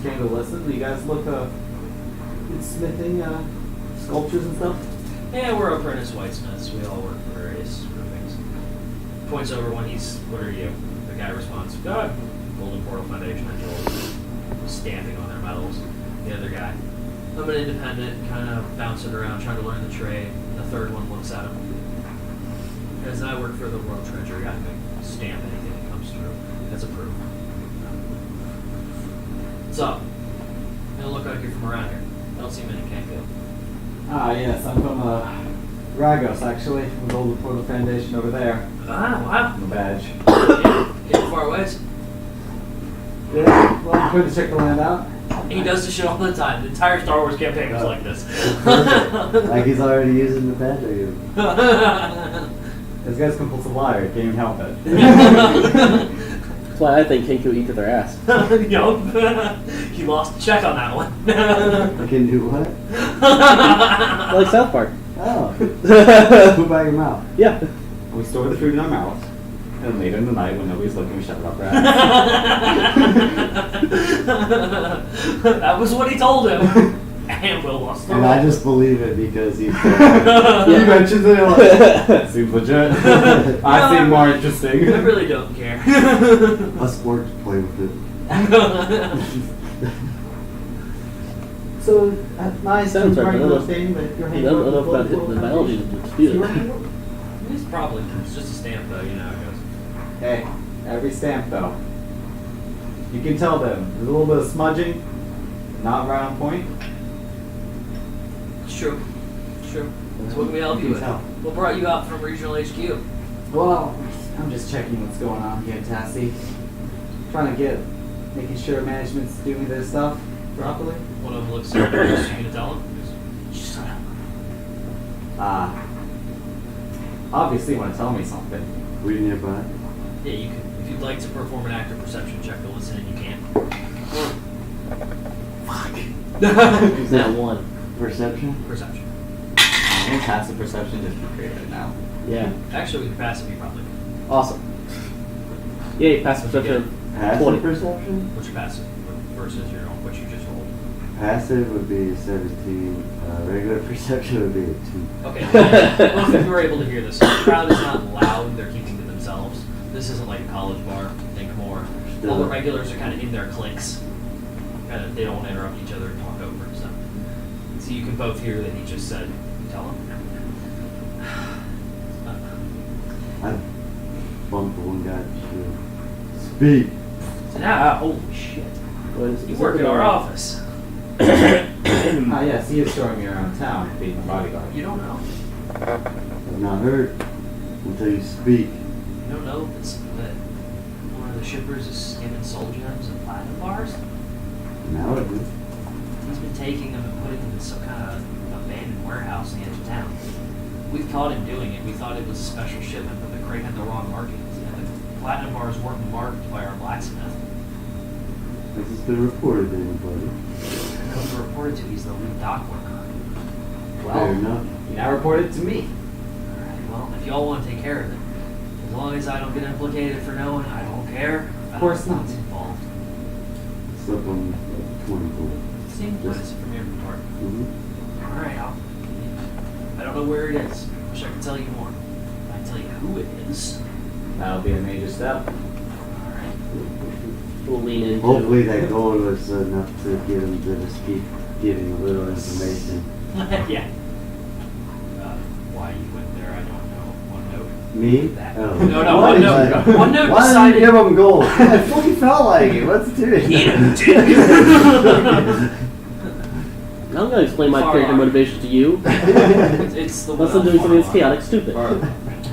entertained to listen. You guys look in smithing sculptures and stuff. Yeah, we're apprentice whitesmiths. We all work for various groupings. Points over when he's, what are you? The guy responds, God, Golden Portal Foundation, I told. Stamping on their medals. The other guy, I'm an independent, kind of bouncing around, trying to learn the trade. The third one looks at him. Because I work for the World Treasury, I can stamp anything that comes through. That's approved. What's up? You don't look like you're from around here. I don't see many Cancun. Ah, yes, I'm from Ragos, actually, from the Golden Portal Foundation over there. Ah, wow. I'm a badge. Getting far ways. Yeah, well, I'm going to check the land out. He does this shit all the time. The entire Star Wars campaign was like this. Like he's already using the badge, are you? This guy's compulsive liar, can't even help it. That's why I think Kenku eats their ass. Yup. He lost a check on that one. I can do what? Like South Park. Oh. Poop out your mouth. Yeah. We store the food in our mouths, and later in the night, when nobody's looking, we shut it up our ass. That was what he told him. And Will lost the And I role. just believe it because he said He mentions it like, seems legit. I seem more interesting. I really don't care. us orcs play with it. So, nice Sounds to like write another- the thing that you're I hanging don't on know about Golden the Portal biology Foundation. dispute. It's probably, it's just a stamp though, you know how it goes. Hey, every stamp though. You can tell them. There's a little bit of smudging, not right on point. It's true. It's true. So what can we help you with? Tell. What brought you out from Regional HQ? Well, I'm just checking what's going on here, Tassie. Trying to making sure management's doing their stuff properly. One of them looks serious. You gonna tell him? Shut up. Obviously you want to tell me something. Were you nearby? Yeah, you can. If you'd like to perform an active perception check to listen, you can. Is that one? Perception? Perception. And passive perception just be created now. Yeah. Actually, with passive, you probably can. Awesome. Yay, passive perception. Passive 20. perception? What's your passive versus your own, what you just rolled? Passive would be 17. Regular perception would be a 2. Okay, well, if you were able to hear this, the crowd is not loud, they're keeping to themselves. This isn't like a college bar, think more. All the regulars are kind of in their cliques. They don't want to interrupt each other and talk over and stuff. So you can both hear that he just said, tell him. I bumped the one guy. Speak. So now, holy shit. What is- You is work it at our the- office. Ah, yes, he is showing me around town, being a bodyguard. You don't know. I've not heard until you speak. You don't know that one of the shippers is skimming soul gems and platinum bars? Now I do. He's been taking them and putting them in some kind of abandoned warehouse in the edge of town. We've caught him doing it. We thought it was a special shipment, but the crate had the wrong markings. And the platinum bars weren't marked by our blacksmith. This has been reported to anybody. And those were reported to. He's the lead dock worker. Fair enough. You now report it to me. Alright, well, if y'all want to take care of it, as long as I don't get implicated for knowing, I don't care. Of course not. What's involved. Slip on 24. Seems what is it from your report? Mm-hmm. Alright, I don't know where it is. Wish I could tell you more. I can tell you who it is. That'll be a major step. Alright. We'll lean into. Hopefully that goal was enough to get him to just keep giving a little information. Yeah. Why you went there, I don't know. One note. Me? That. Oh. No, no, Why one did note. I- One note Why decided. did you give him gold? I fucking felt like it. Let's do it. Eat him, dude. I'm gonna explain my Far character on. motivation to you. It's the Unless one I'm doing something that's on chaotic, stupid.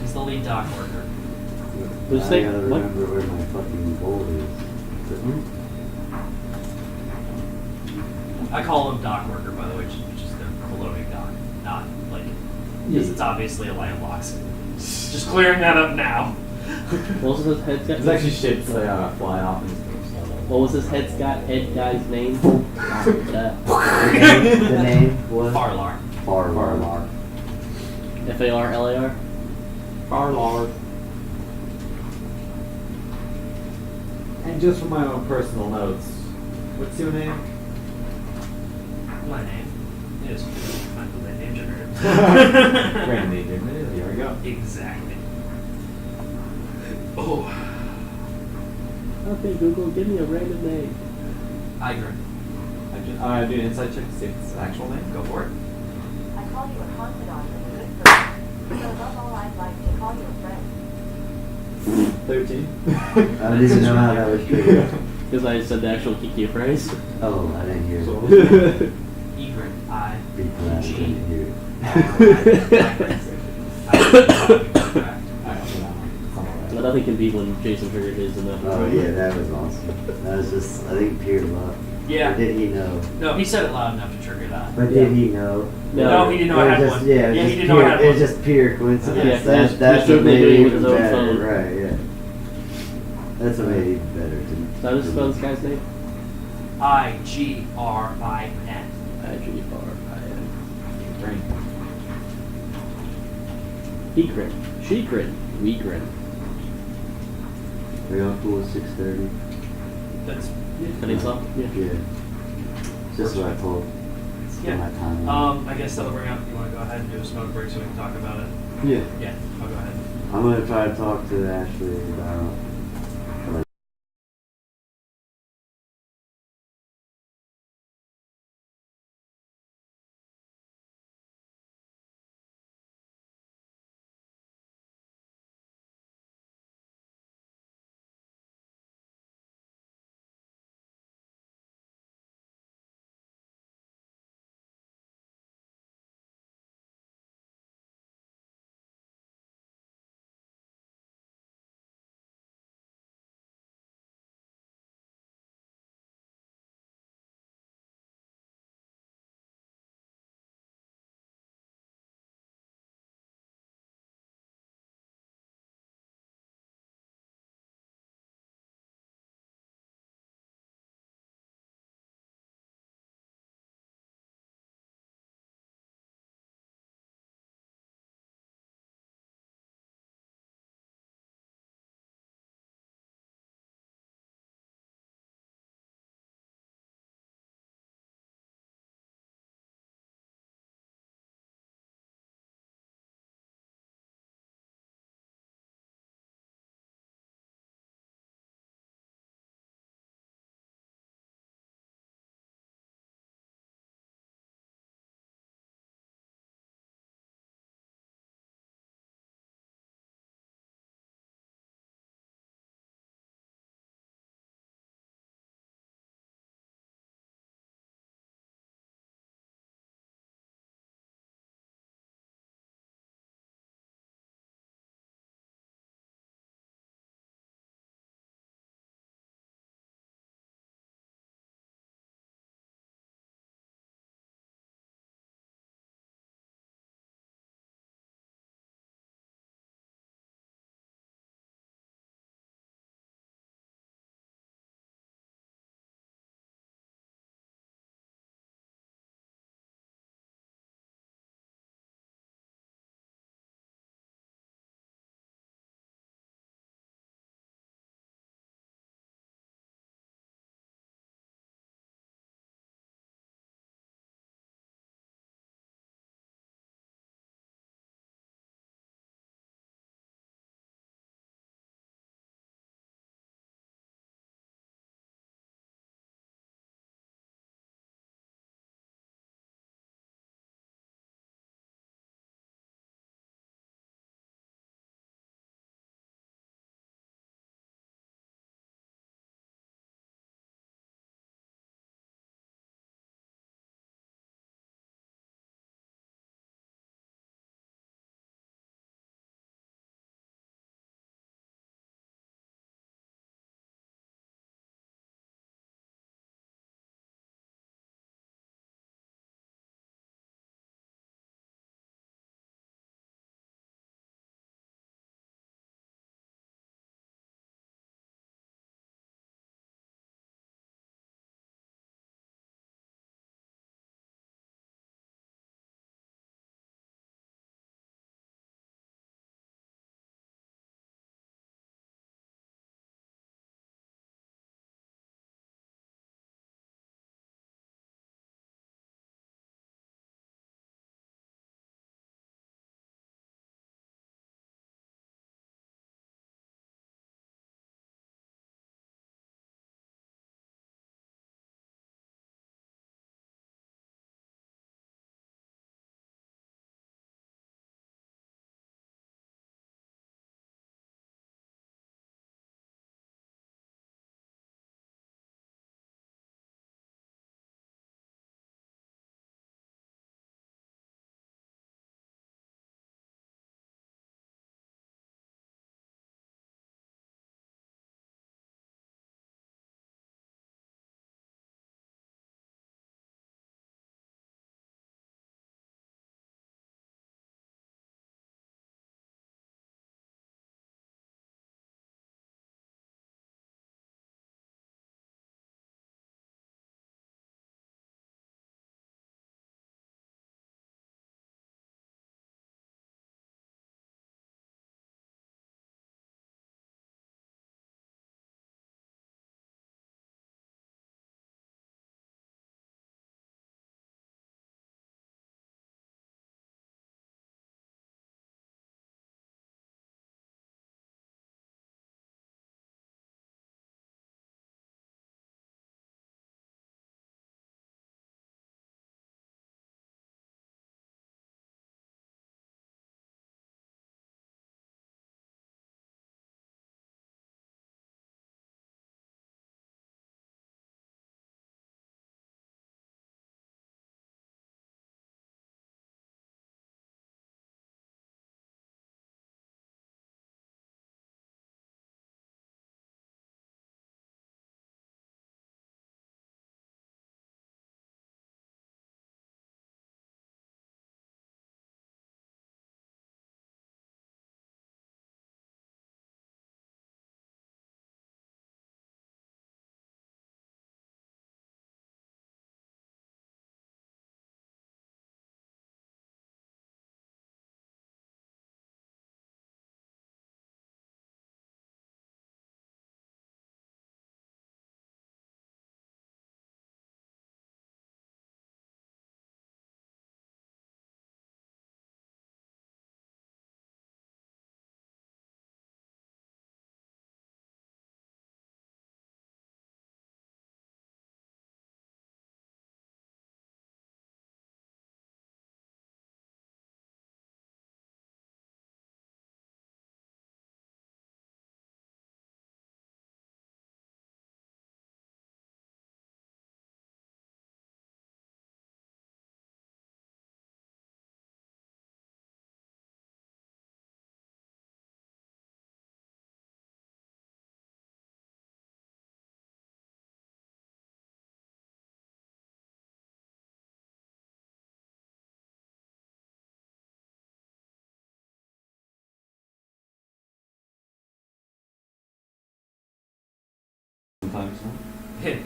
He's the lead dock worker. What'd you I say? gotta What? remember where my fucking gold is. I call him dock worker, by the way, which is the floating dock, not like because it's obviously a landlocked. Just clearing that up now. What was his head guy? There's actually ships that fly off in space. What was his head guy's name? The name was Farlar. Farlar. Farlar. Farlar. And just from my own personal notes, What's your name? My name is my middle name generator. Random name generator. Here we go. Exactly. Oh, Okay, Google, give me a random name. Igrin. I do an inside check to see if it's an actual name. Go for it. I call you a confidant and a good friend. So above all, I'd like to call you a friend. 13. I don't even know how that was true. Because I said the actual Kiki phrase. Oh, I didn't hear So- it. Igrin. I. Be glad I G. didn't hear it. But nothing can beat when Jason figured his in that. Oh yeah, that was awesome. That was just, I think, pure luck. Yeah. Or did he know? No, he said it loud enough to trigger that. But did he know? No, he didn't know I It was had just- one. Yeah, it was Yeah, he just didn't know I pure, had it was one. just pure coincidence. Yeah, that's he that's was what made doing it it with even his own better. phone. Right, yeah. That's what made it even better to me. So how does you spell this guy's name? Igrin. I-G-R-I-N. Brain. He grin. She grin. We grin. Are y'all cool with 6:30? That's I think so. Yeah. Yeah. Just what I told. yeah. My time. I guess that'll bring up. You want to go ahead and do a smoke break so we can talk about it? Yeah. Yeah, I'll go ahead. I'm gonna try to talk to Ashley about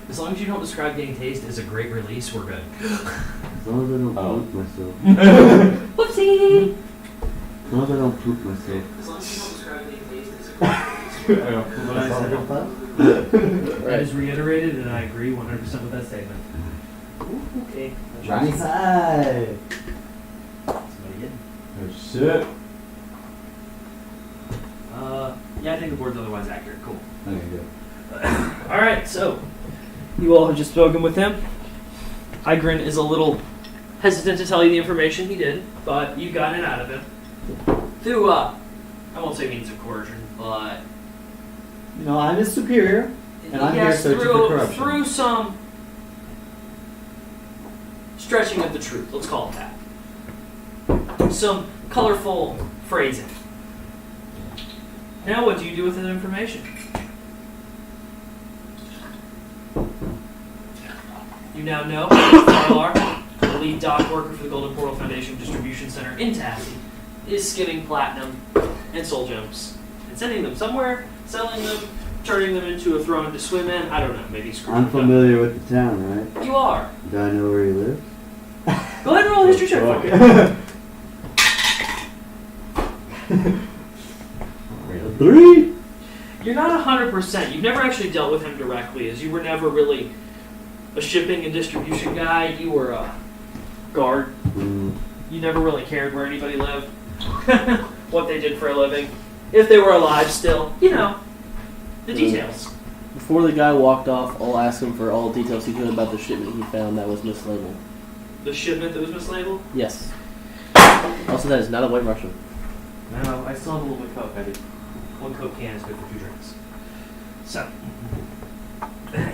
As long as you don't describe getting tased as a great release, we're good. As long as I don't Oh. poop myself. Whoopsie! As long as I don't poop myself. As long as you don't describe getting tased as a great release. That is reiterated, and I agree 100% with that statement. Ooh, okay. Right side. Somebody in. Oh shit. Yeah, I think the board's otherwise accurate. Cool. Okay, good. All right, so you all have just spoken with him. Igrin is a little hesitant to tell you the information he did, but you got it out of him through, I won't say means of coercion, but You know, I'm his superior, and I'm here yes, searching for corruption. through some stretching of the truth. Let's call it that. Some colorful phrasing. Now, what do you do with that information? You now know Farlar, the lead dock worker for the Golden Portal Foundation Distribution Center in Tassie, is skimming platinum and soul gems and sending them somewhere, selling them, turning them into a throne to swim in. I don't know, maybe screw I'm it up. familiar with the town, right? You are. Do I know where he lives? Go ahead and roll a history check for me. 3? You're not 100%. You've never actually dealt with him directly, as you were never really a shipping and distribution guy. You were a guard. Mm. You never really cared where anybody lived, what they did for a living, if they were alive still. You know, the details. Before the guy walked off, I'll ask him for all details he could about the shipment he found that was mislabeled. The shipment that was mislabeled? Yes. Also, that is not a White Russian. No, I still have a little bit of Coke. I did. One Coke can is good for 2 drinks. So,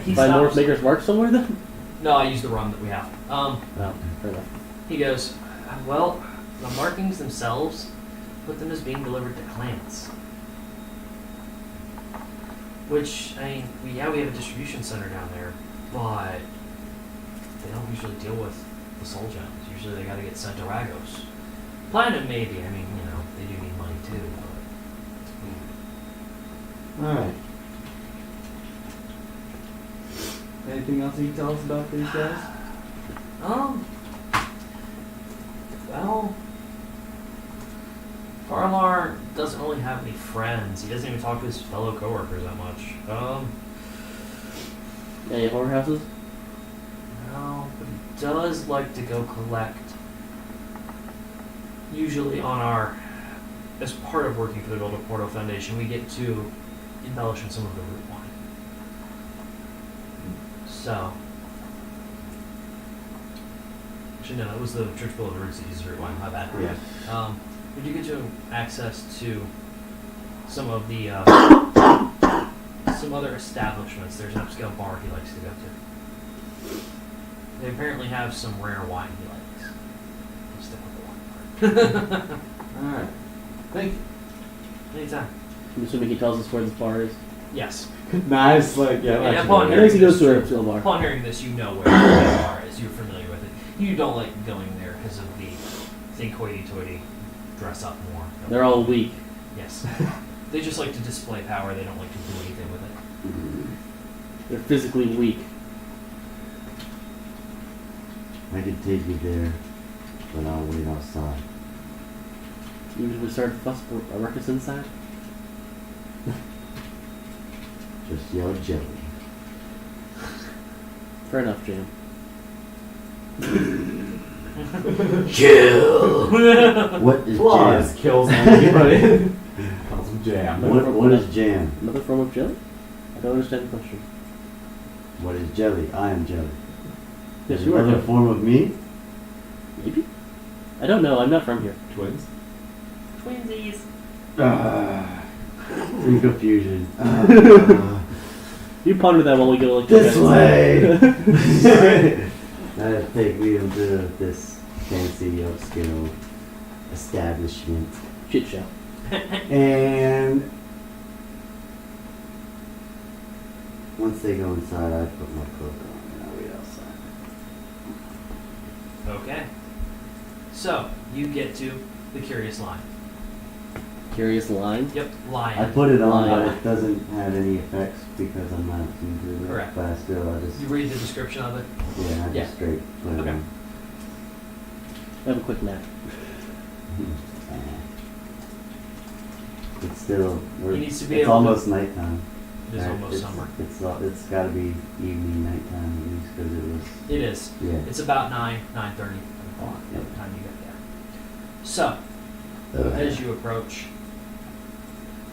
he By North stops. Maker's Mark somewhere then? No, I used the rum that we have. Oh, fair enough. He goes, well, the markings themselves put them as being delivered to clans. Which, I mean, we have a distribution center down there, but they don't usually deal with the soul gems. Usually they gotta get sent to Ragos. Platinum maybe, I mean, you know, they do need money too, but... Alright. Anything else you can tell us about these guys? Well, Farlar doesn't really have any friends. He doesn't even talk to his fellow coworkers that much. Any whorehouses? No, but he does like to go collect. Usually on our, as part of working for the Golden Portal Foundation, we get to embellish on some of the root wine. So, actually no, that was the Church Bill of the Roots that uses root wine. My bad. Yeah. We do get to access to some of the some other establishments. There's an upscale bar he likes to go to. They apparently have some rare wine he likes. I'll stick with the wine part. Alright. Thank you. Anytime. I'm assuming he tells us where this bar is. Yes. Nice, like, yeah. Yeah, that's upon good. I think he goes to a upscale bar. Upon hearing this, you know where the bar is. You're familiar with it. You don't like going there because of the think hoity-toity, dress up more. They're all weak. Yes. They just like to display power. They don't like to do anything with it. They're physically weak. I could take you there, but I'll wait outside. Even if we start a fuss for a ruckus inside. Just yell jelly. Fair enough, Jam. Chill! What is Claws jam? kills anybody. Calls him jam. What is jam? Another form of jelly? I don't understand the question. What is jelly? I am jelly. Yes, Is you are another jelly. form of me? Maybe? I don't know. I'm not from here. Twins. Twinsies. In confusion. You ponder that while we go like This way! Sorry. Take me into this fancy upscale establishment. Shit show. And once they go inside, I put my cloak on and I wait outside. Okay. So, you get to the Curious Line. Curious line. Yep, lion. I put it on, but Lion. it doesn't have any effects because I'm not into it. Correct. But I just, You read the description of it. yeah, I Yeah. just straight put it Okay. on. Have a quick nap. It's still, He needs to be it's able to- almost nighttime. It is Right, almost summer. It's got to be evening, nighttime at least because it was. It is. Yeah. It's about 9:30 o'clock by the time you get there. So, as you approach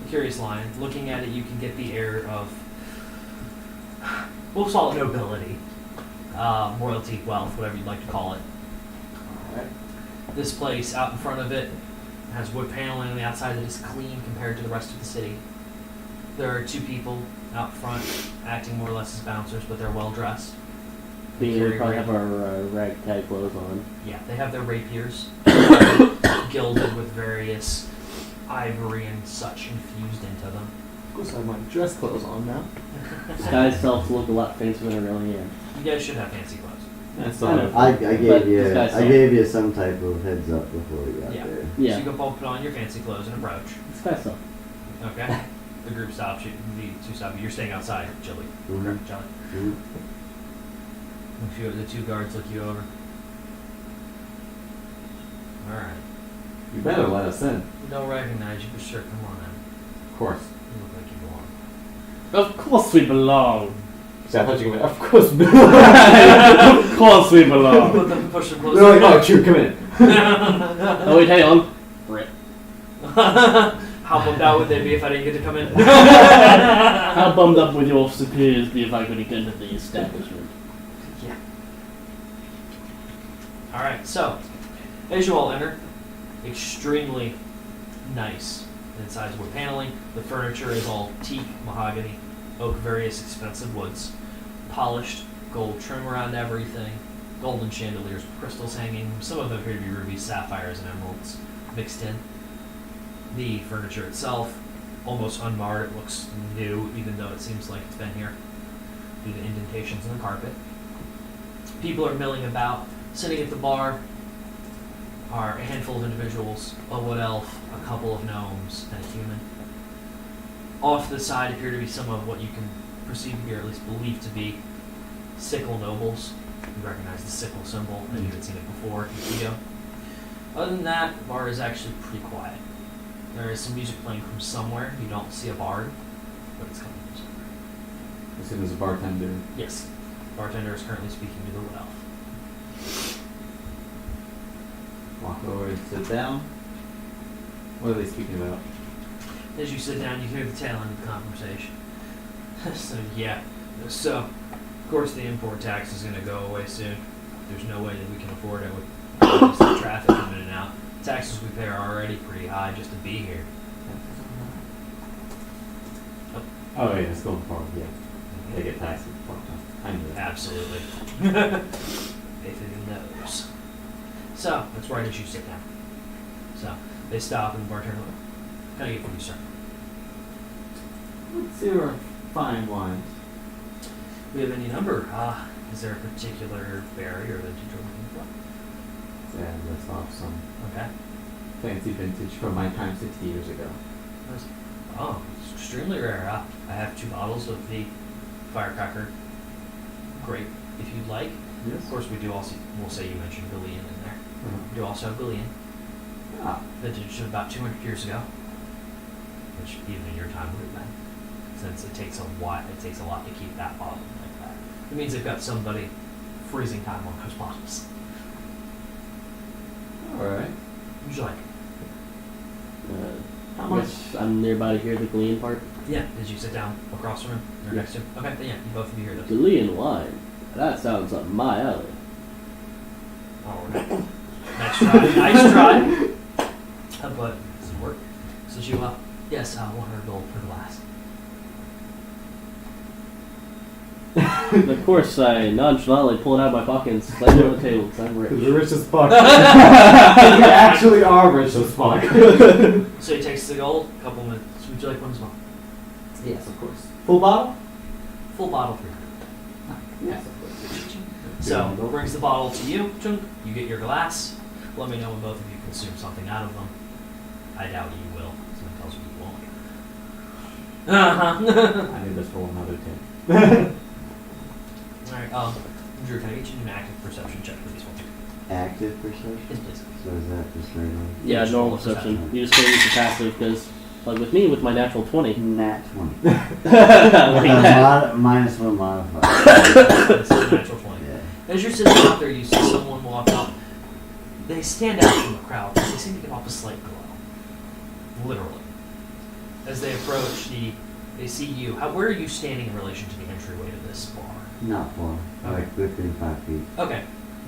the Curious Lion, looking at it, you can get the air of, we'll call it nobility, royalty, wealth, whatever you'd like to call it. This place, out in front of it, has wood paneling on the outside that is clean compared to the rest of the city. There are two people out front acting more or less as bouncers, but they're well dressed. We Carry probably rag- have our ragtag clothes on. Yeah, they have their rapiers gilded with various ivory and such infused into them. Of course, I have my dress clothes on now. Disguise self to look a lot fancier than I really am. You guys should have fancy clothes. That's I know. I But gave you this guy's I gave you some type of heads up before we got Yeah. there. Yeah. So you can both put on your fancy clothes and approach. Disguise self. Okay. The group stops you. The two stop you. You're staying outside, Chili. Mhm. Correct, Jelly. Mhm. The two guards look you over. All right. You better let us in. We don't recognize you, but sure, come on in. Of course. You look like you belong. Of course we belong. See, I thought you were going to, of course. Of course we belong. Put them, push them closer. They're like, oh, true, come in. Oh wait, hang on. Rip. How bummed out would they be if I didn't get to come in? How bummed up would your superiors be if I couldn't get into the establishment? Yeah. Alright, so, as you all enter, extremely nice. Inside is wood paneling. The furniture is all teak, mahogany, oak, various expensive woods. Polished, gold trim around everything. Golden chandeliers with crystals hanging. Some of them appear to be rubies, sapphires, and emeralds mixed in. The furniture itself, almost unmarred. It looks new, even though it seems like it's been here due to indentations in the carpet. People are milling about. Sitting at the bar are a handful of individuals, a wood elf, a couple of gnomes, and a human. Off to the side appear to be some of what you can perceive to be, or at least believe to be, sickle nobles. You recognize the sickle symbol, and you had seen it before, Ichigo. Other than that, the bar is actually pretty quiet. There is some music playing from somewhere. You don't see a bard, but it's coming from somewhere. As soon as a bartender. Yes. Bartender is currently speaking to the wood elf. Walk over and sit down. What are they speaking about? As you sit down, you hear the tail end of the conversation. So, so, of course the import tax is going to go away soon. There's no way that we can afford it with all this traffic coming in and out. Taxes we pay are already pretty high just to be here. Oh, yeah, it's going forward, yeah. They get taxed. I knew that. Absolutely. Anything knows. So, that's right as you sit down. So, they stop and the bartender, can I get for you, sir? What's your fine wines? We have any number. Is there a particular berry or vintage you're looking for? Yeah, let's off some Okay. fancy vintage from my time 60 years ago. Oh, it's extremely rare. I have 2 bottles of the firecracker grape, if you'd like. Yes. Of course, we do also, we'll say you mentioned Billion in there. We do also have Billion, Ah, vintage of about 200 years ago, which even in your time would have been, since it takes a lot to keep that bottle like that. It means they've got somebody freezing time on those bottles. alright. Would you like? How I much? guess I'm nearby to hear the Glean part. Yeah. Did you sit down across from him or Yeah. next to him? Okay, then yeah, you both of you hear this. Glean wine. That sounds up my alley. All right. Nice try. Nice try. But does it work? So you yes, 100 gold per glass. Of course, I nonchalantly pull it out of my pocket and slide it on the table because I'm rich. You're rich as fuck. You actually are rich as fuck. So he takes the gold. Couple minutes. Would you like one as well? Yes, of course. Full bottle? Full bottle, 300. Yes, of course. So brings the bottle to you. Chunk. You get your glass. Let me know when both of you consume something out of them. I doubt you will. It's been a tells you you won't. Uh-huh. I need this for another tip. Alright, Drew, can I get you an active perception check, please? Active perception? Yes, please. So is that just regular? Yeah, normal perception. You just can't use the passive because, like with me, with my natural 20. Nat 20. Yeah. Minus one modifier. It's a natural 20. Yeah. As you're sitting out there, you see someone walk up. They stand out from the crowd. They seem to give off a slight glow. Literally. As they approach, they see you. Where are you standing in relation to the entryway to this bar? Not far. Okay. Like within 5 feet. Okay.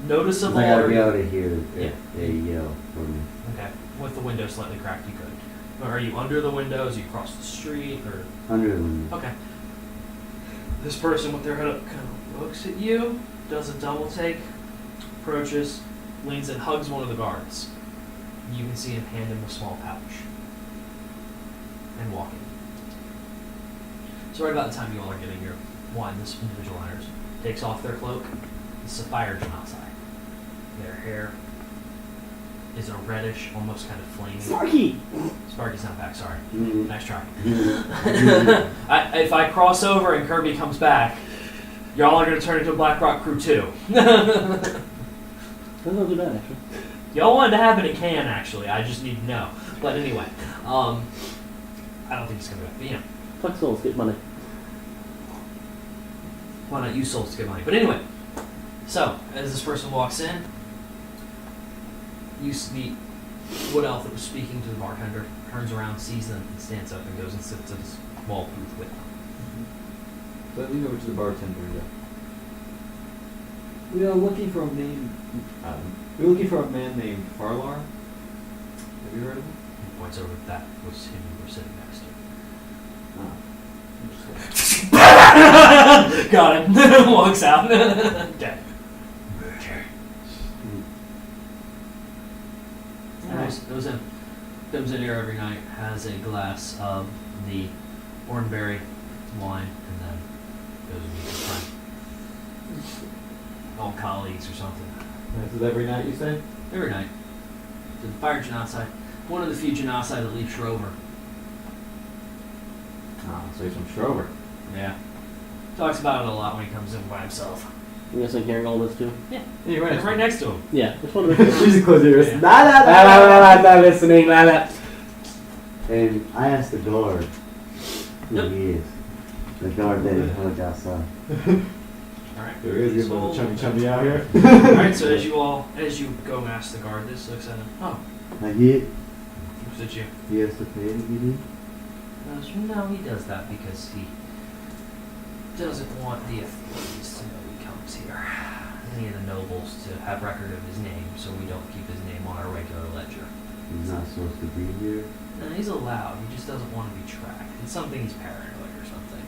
Noticeable. I gotta or- be able to hear Yeah. if they yell for me. Okay. With the window slightly cracked, you could. Or are you under the windows? Are you across the street? Or Under the window. okay. This person with their head up kind of looks at you, does a double take, approaches, leans and hugs one of the guards. You can see him hand him a small pouch and walking. So right about the time you all are getting your wine, this individual enters, takes off their cloak. It's a fire genasi. Their hair is a reddish, almost kind of flaming. Sparky! Sparky's not back, sorry. Mhm. Nice try. If I cross over and Kirby comes back, y'all are going to turn into a Black Rock Crew too. That's not too bad, actually. Y'all wanted to happen, it can actually. I just need to know. But anyway, I don't think it's going to be. But, you know, Fuck souls, get money. why not use souls to get money? But anyway, so as this person walks in, you see Wood Elf that was speaking to the bartender, turns around, sees them, and stands up and goes and sits at his wall booth with them. So I lean over to the bartender. We are looking for a name. We're looking for a man named Farlar. Have you heard of him? He points over, that was him you were sitting next to. Oh. Got him. Walks out. Dead. Anyways, it was him. Comes in here every night, has a glass of the Oranberry wine, and then goes and meets his friend. All colleagues or something. This is every night, you say? Every night. To the fire genasi. One of the few genasi that leave Shrover. Ah, so he's from Shrover. Yeah. Talks about it a lot when he comes in by himself. I'm guessing hearing all this too. Yeah. Yeah, you're Right next to him. Yeah, just want to make sure. Just close your ears. Yeah. Nah, listening, la. And I asked the guard who Yep. he is. The guard that he hugged outside. Alright. There is He's a little old. chummy out here. Alright, so as you go and ask the guard this, looks at him. Oh, Like he looks at you. has to pay to get in? Goes, no, he does that because he doesn't want the authorities to know he comes here. Any of the nobles to have record of his name, so we don't keep his name on our regular ledger. He's not supposed to be here. No, he's allowed. He just doesn't want to be tracked. It's something he's paranoid or something.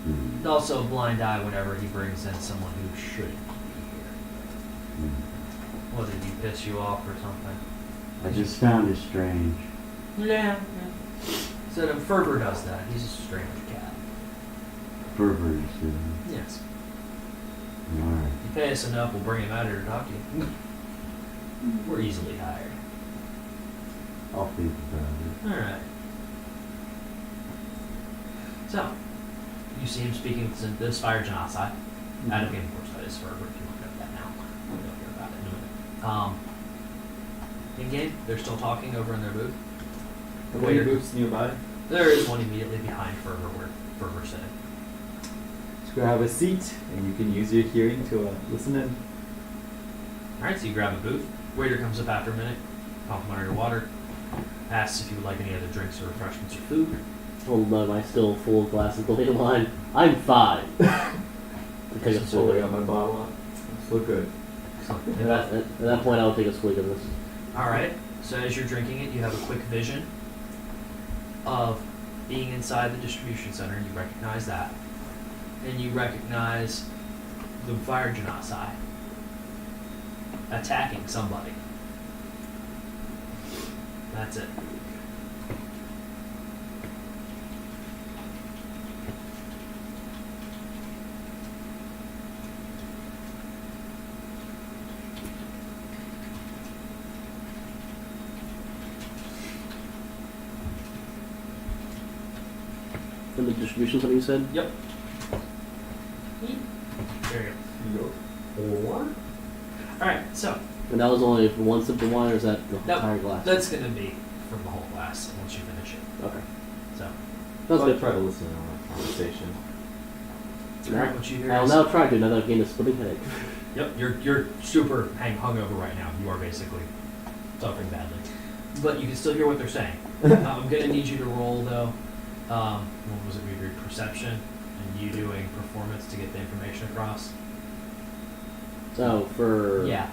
Hmm. And also a blind eye whenever he brings in someone who shouldn't be here. Hmm. What, did he piss you off or something? I just found it strange. Yeah. Said him Ferber does that. He's a strange cat. Perverts. Yes. Alright. You pay us enough, we'll bring him out here to talk to you. We're easily hired. I'll think about it. Alright. So, you see him speaking with this fire genasi. Out of game, of course, that is Ferber, if you want to know that now. We'll hear about it in a minute. In game, they're still talking over in their booth. Are there any booths nearby? There is one immediately behind Ferber where Ferber's sitting. Just go have a seat, and you can use your hearing to listen in. Alright, so you grab a booth. Waiter comes up after a minute, complimentary water, asks if you would like any other drinks or refreshments or food. Hold on, I still full of glasses of Lady wine. I'm fine. Take a Just pull swig. out my bottle. It's look good. At that point, I'll take a swig of this. Alright, so as you're drinking it, you have a quick vision of being inside the distribution center. You recognize that. And you recognize the fire genasi attacking somebody. That's it. the distribution center you said? Yep. There you go. Alright, so And that was only for one sip of wine, or is that the Nope. entire glass? that's going to be from the whole glass once you finish it. Okay. So, That's I good. try to listen in on that conversation. alright, what you hear I'll is- now try to, now that I've gained a splitting headache. Yep, you're super hungover right now. You are basically suffering badly, but you can still hear what they're saying. I'm gonna need you to roll though. What was it? We agreed perception and you doing performance to get the information across. Oh, for... Yeah,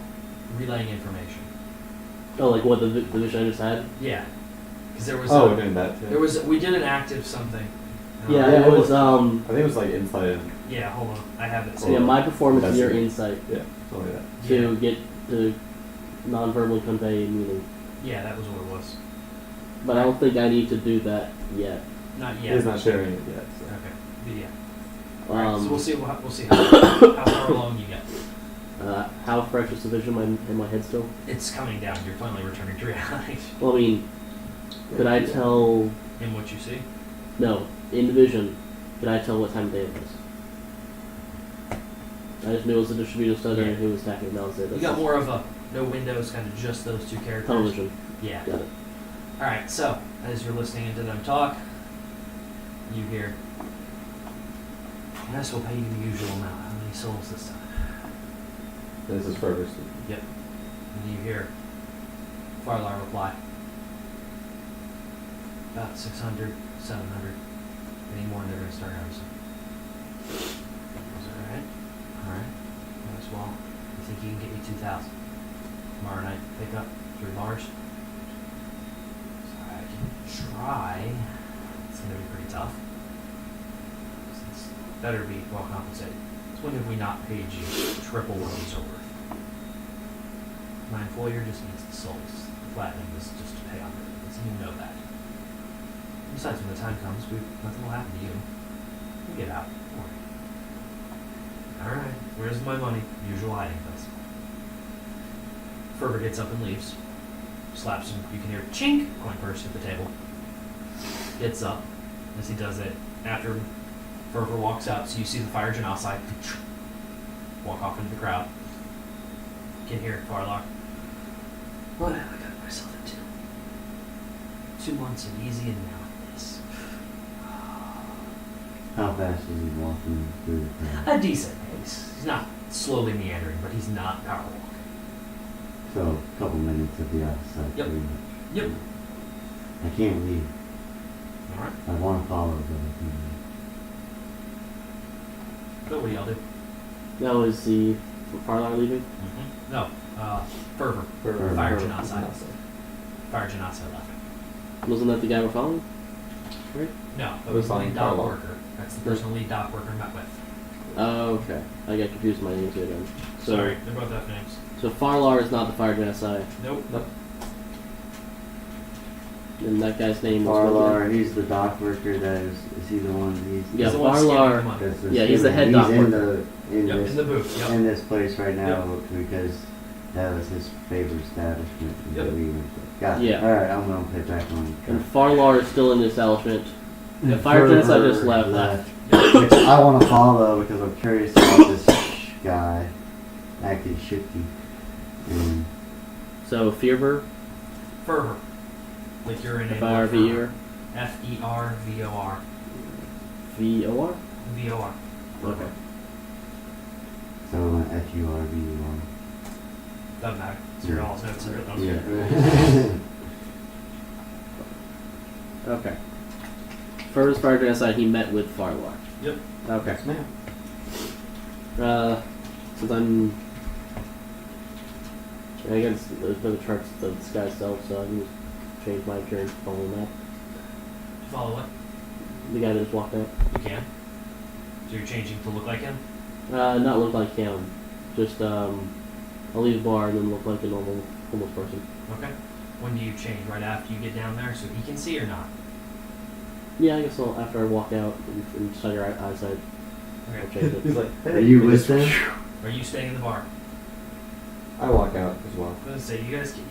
relaying information. Oh, like what, the vision I just had? Yeah, because there was Oh, we're doing that too. we did an active something. Yeah, Yeah, it was, I think it was like inside. Yeah, hold on, I have it. Oh, yeah, my performance That's and your it. insight Yeah, something like that. to get to non-verbally convey meaning. Yeah, that was what it was. But I don't think I need to do that yet. Not yet. He's not sharing it yet. So. Okay. But yeah. Alright, so we'll see. We'll see how far along you get. How fresh is the vision in my head still? It's coming down. You're finally returning to reality. Well, I mean, could I tell... In what you see. No, in the vision, could I tell what time of day it was? I just knew it was a distribution center and who was attacking. That was it. You got more of a no windows, kind of just those two characters. Television. Yeah. Got it. All right. So as you're listening into them talk, you hear, "Yes, we'll pay you the usual amount. How many souls this time?" This is Fergus. Yep. And you hear Farlar reply, "About 600, 700. Any more, and they're going to start harvesting." All right. All right. Yes, well, I think you can get me 2,000 tomorrow night. Pick up 3 bars. So I can try. It's going to be pretty tough. It's better be well compensated. So when have we not paid you triple what these are worth? My employer just needs the souls. The platinum is just to pay on it. You know that. Besides, when the time comes, nothing will happen to you. You get out. Don't worry. Alright, where's my money? Usual hiding place. Ferber gets up and leaves. Slaps him. You can hear chink, coin purse at the table. Gets up. As he does it, after Ferber walks out, so you see the fire genocide walk off into the crowd. You can hear Farlock. What have I got myself into? 2 months of easy and now this. How fast is he walking through the crowd? A decent pace. He's not slowly meandering, but he's not power walking. So, a couple minutes at the outside, Yep. pretty much. Yep. I can't leave. Alright. I want to follow, but I can't So what do y'all do? Now is the Farlar leaving? No. Fervor. Fervor. Fire Fervor. genocide. Fire genocide left. Wasn't that the guy we're following? Right? No, that We're was the following lead dock Farlock. worker. That's the person the lead dock worker met with. Oh, okay. I got confused with my names here then. So, Sorry, they both have names. So Farlar is not the fire genocide. Nope. And that guy's name was Farlar, he's the dock worker that is he the one, he's... Yeah, He's the one scanning the Farlar. money. that's Yeah, he's the head he's dock in worker. in Yep, this, in the booth. Yep. in this place right now because that was his favorite establishment. Yep. Got Yeah. Alright, I'm going to put back on. And Farlar is still in the establishment. The And fire genocide Fervor just left. Which I want to follow because I'm curious about this guy acting shifty. And So Fervor, Fervor. With your name. F-I-R-V-E-R, F-E-R-V-O-R. V-O-R? V-O-R. Okay. so I'm going F-U-R-V-U-R. Doesn't matter. It's your all's notes are those. Yeah. Okay. Fervor's fire genocide, he met with Farlar. Yep. Okay. Man. Since I'm... I guess there's no charts of this guy's self, so I can just change my turn following that. Follow what? The guy that just walked out. You can. So you're changing to look like him? Not look like him. Just, I'll leave the bar and then look like a normal homeless person. Okay. When do you change? Right after you get down there so he can see or not? Yeah, I guess I'll, after I walk out and study your eyesight, I'll Okay. change it. He's like, hey, Are you we with just- them? Are you staying in the bar? I walk out as well. I was gonna say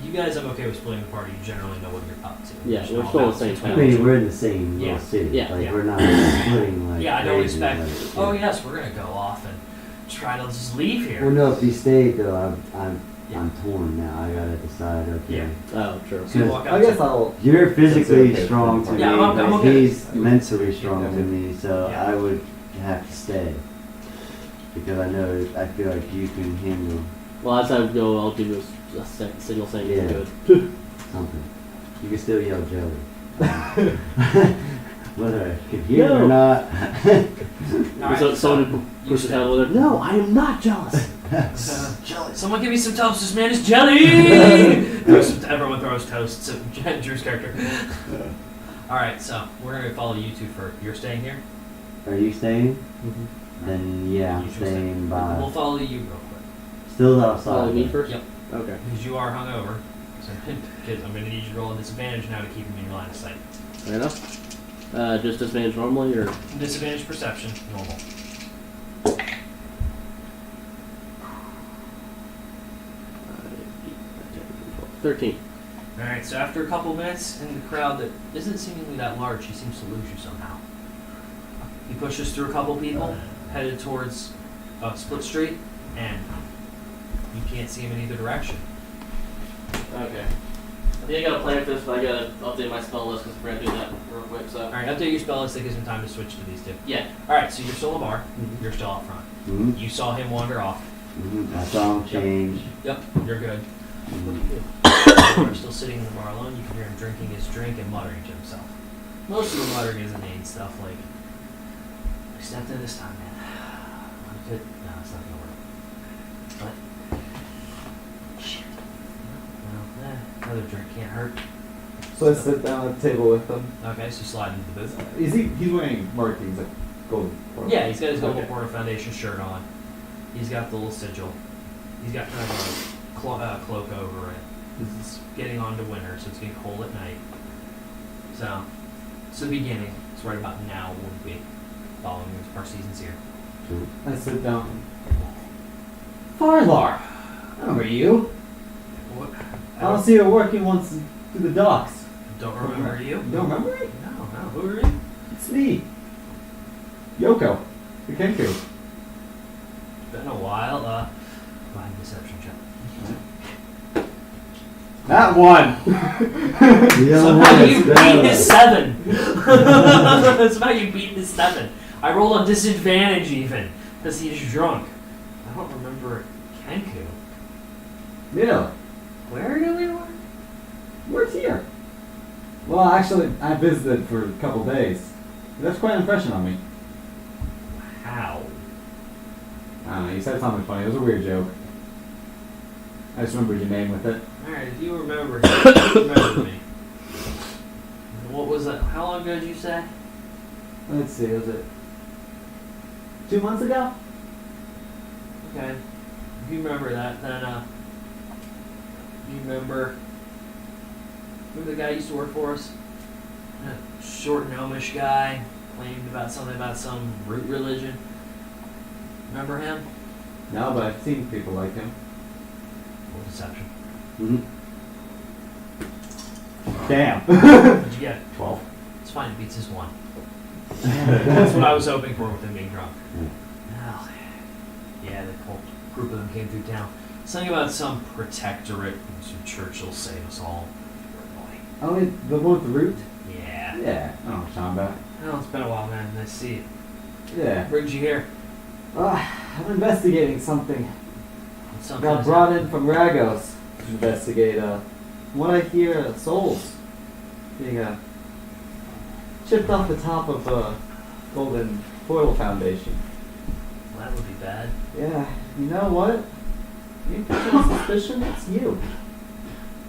you guys, I'm okay with splitting the party. You generally know what you're up to. Yeah, There's we're no still in the balance same between I town. mean, we're in the same Yeah. little city. Yeah. Like, Yeah. we're not splitting like Yeah, I don't crazy, expect. like, Oh yeah. yes, we're gonna go off and try to just leave here. Well, no, if you stay though, I'm Yeah. torn now. I gotta decide. Okay. Yeah. Oh, true. So you walk I out guess to- I'll. You're physically okay. strong to Yeah, me, I'm but okay. he's mentally strong Yeah. to me, so Yeah. I would have to stay. Because I feel like you can handle Well, as I go, I'll give you a signal saying Yeah. it's good. something. You can still yell jelly. Whether I can hear it No. or not. All right, So someone you pushes stay. down over there. No, I am not jealous. Someone give me some toast. This man is jelly. Everyone throws toasts at Drew's character. All right, so we're gonna follow you two for. You're staying here. Are you staying? Mm-hmm. Then yeah, I'm You two stay. staying by. We'll follow you real quick Still outside. Follow me though. first? Yep. Okay. because you are hungover. So, kids, I'm gonna need you to roll a disadvantage now to keep him in your line of sight. Fair enough. Just disadvantage normally, or Disadvantage perception, normal. uh, 13. Alright, so after a couple minutes in the crowd that isn't seemingly that large, he seems to lose you somehow. He pushes through a couple people, headed towards Split Street, and you can't see him in either direction. Okay. I think I got a plan for this, but I gotta update my spell list because we're gonna do that real quick. So. Alright, update your spell list, that gives him time to switch to these two. Yeah. Alright, so you're still in the bar, Mhm. you're still out front. Mhm. You saw him wander off. I saw him change. Yep, you're good. Mhm. You're still sitting in the bar alone, you can hear him drinking his drink and muttering to himself. Most of the muttering is inane stuff like, I stepped in this time, man. I could, no, it's not gonna work. But, shit. Another drink can't hurt. So I sit down at the table with him. Okay, so you slide into the booth. Is he's wearing markings like gold? Yeah, he's got his Golden Okay. Porter Foundation shirt on. He's got the little sigil. He's got kind of a cloak over it. This is getting on to winter, so it's getting cold at night. So, it's the beginning. It's right about now would be following our season's here. I sit down. Farlar! I remember you. What? I see you working once through the docks. Don't remember you? You don't remember me? No, no. Who are you? It's me. Yoko. The Kenku. It's been a while. Go ahead and deception check. That one! You don't Somehow want you to beat spell his it. 7. Somehow you beat his 7. I rolled on disadvantage even because he's drunk. I don't remember Kenku. Yeah. Where do we work? Where's here? Well, actually, I visited for a couple days. That's quite an impression on me. How? I don't know, you said something funny. It was a weird joke. I just remembered your name with it. Alright, if you remember, you remember me. What was that? How long ago did you say? Let's see, was it 2 months ago? Okay. If you remember that, then, you remember the guy who used to work for us? That short gnomish guy claimed about something about some root religion. Remember him? No, but I've seen people like him. Roll deception. Mhm. Damn. What'd you get? 12. It's fine, it beats his 1. That's what I was hoping for with him being drunk. Well, yeah, the whole group of them came through town. Something about some protectorate, some Churchill save us all. Oh, the one with the root? Yeah. Yeah. I don't know what you're talking about. Well, it's been a while, man. Nice to see you. Yeah. What brings you here? I'm investigating something. What's Got something? brought in from Ragos to investigate, what I hear, souls being, chipped off the top of, Golden Foil Foundation. Well, that would be bad. Yeah, you know what? You put on suspicion, it's you.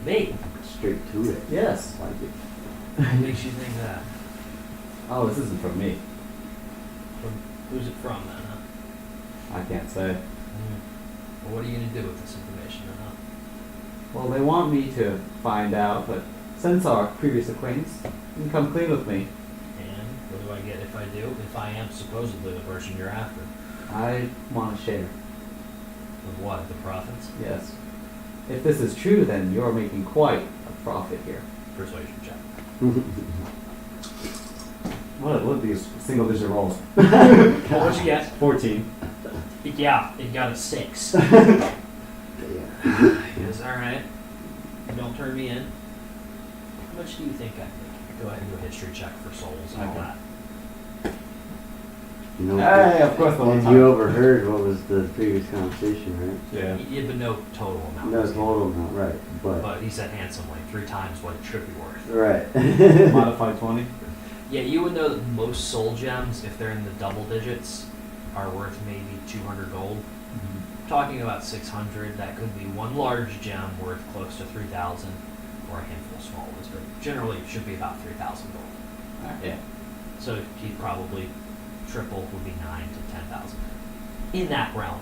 Me? Straight to it. Yes. Like it. What makes you think that? Oh, this isn't from me. Who's it from, then, huh? I can't say. Well, what are you going to do with this information, then, huh? Well, they want me to find out, but since our previous acquaintance, you can come clean with me. And what do I get if I do? If I am supposedly the person you're after? I want to share. With what? The profits? Yes. If this is true, then you're making quite a profit here. Persuasion check. What are these single digit rolls? What'd you get? 14. Yeah, it got a 6. Yeah. Yes, alright. Don't turn me in. How much do you think I make? Go ahead and do a history check for souls. I Okay. got. You know, Hey, of course the one and time. you overheard what was the previous conversation, right? Yeah. Yeah, but no total amount. No total amount, right? But he said handsomely, 3 times what it should be worth. Right. Modified 20. Yeah, you would know that most soul gems, if they're in the double digits, are worth maybe 200 gold. Talking about 600, that could be one large gem worth close to 3,000, or a handful of small ones, but generally it should be about 3,000 gold. Yeah. So he'd probably triple would be 9 to 10,000. In that realm.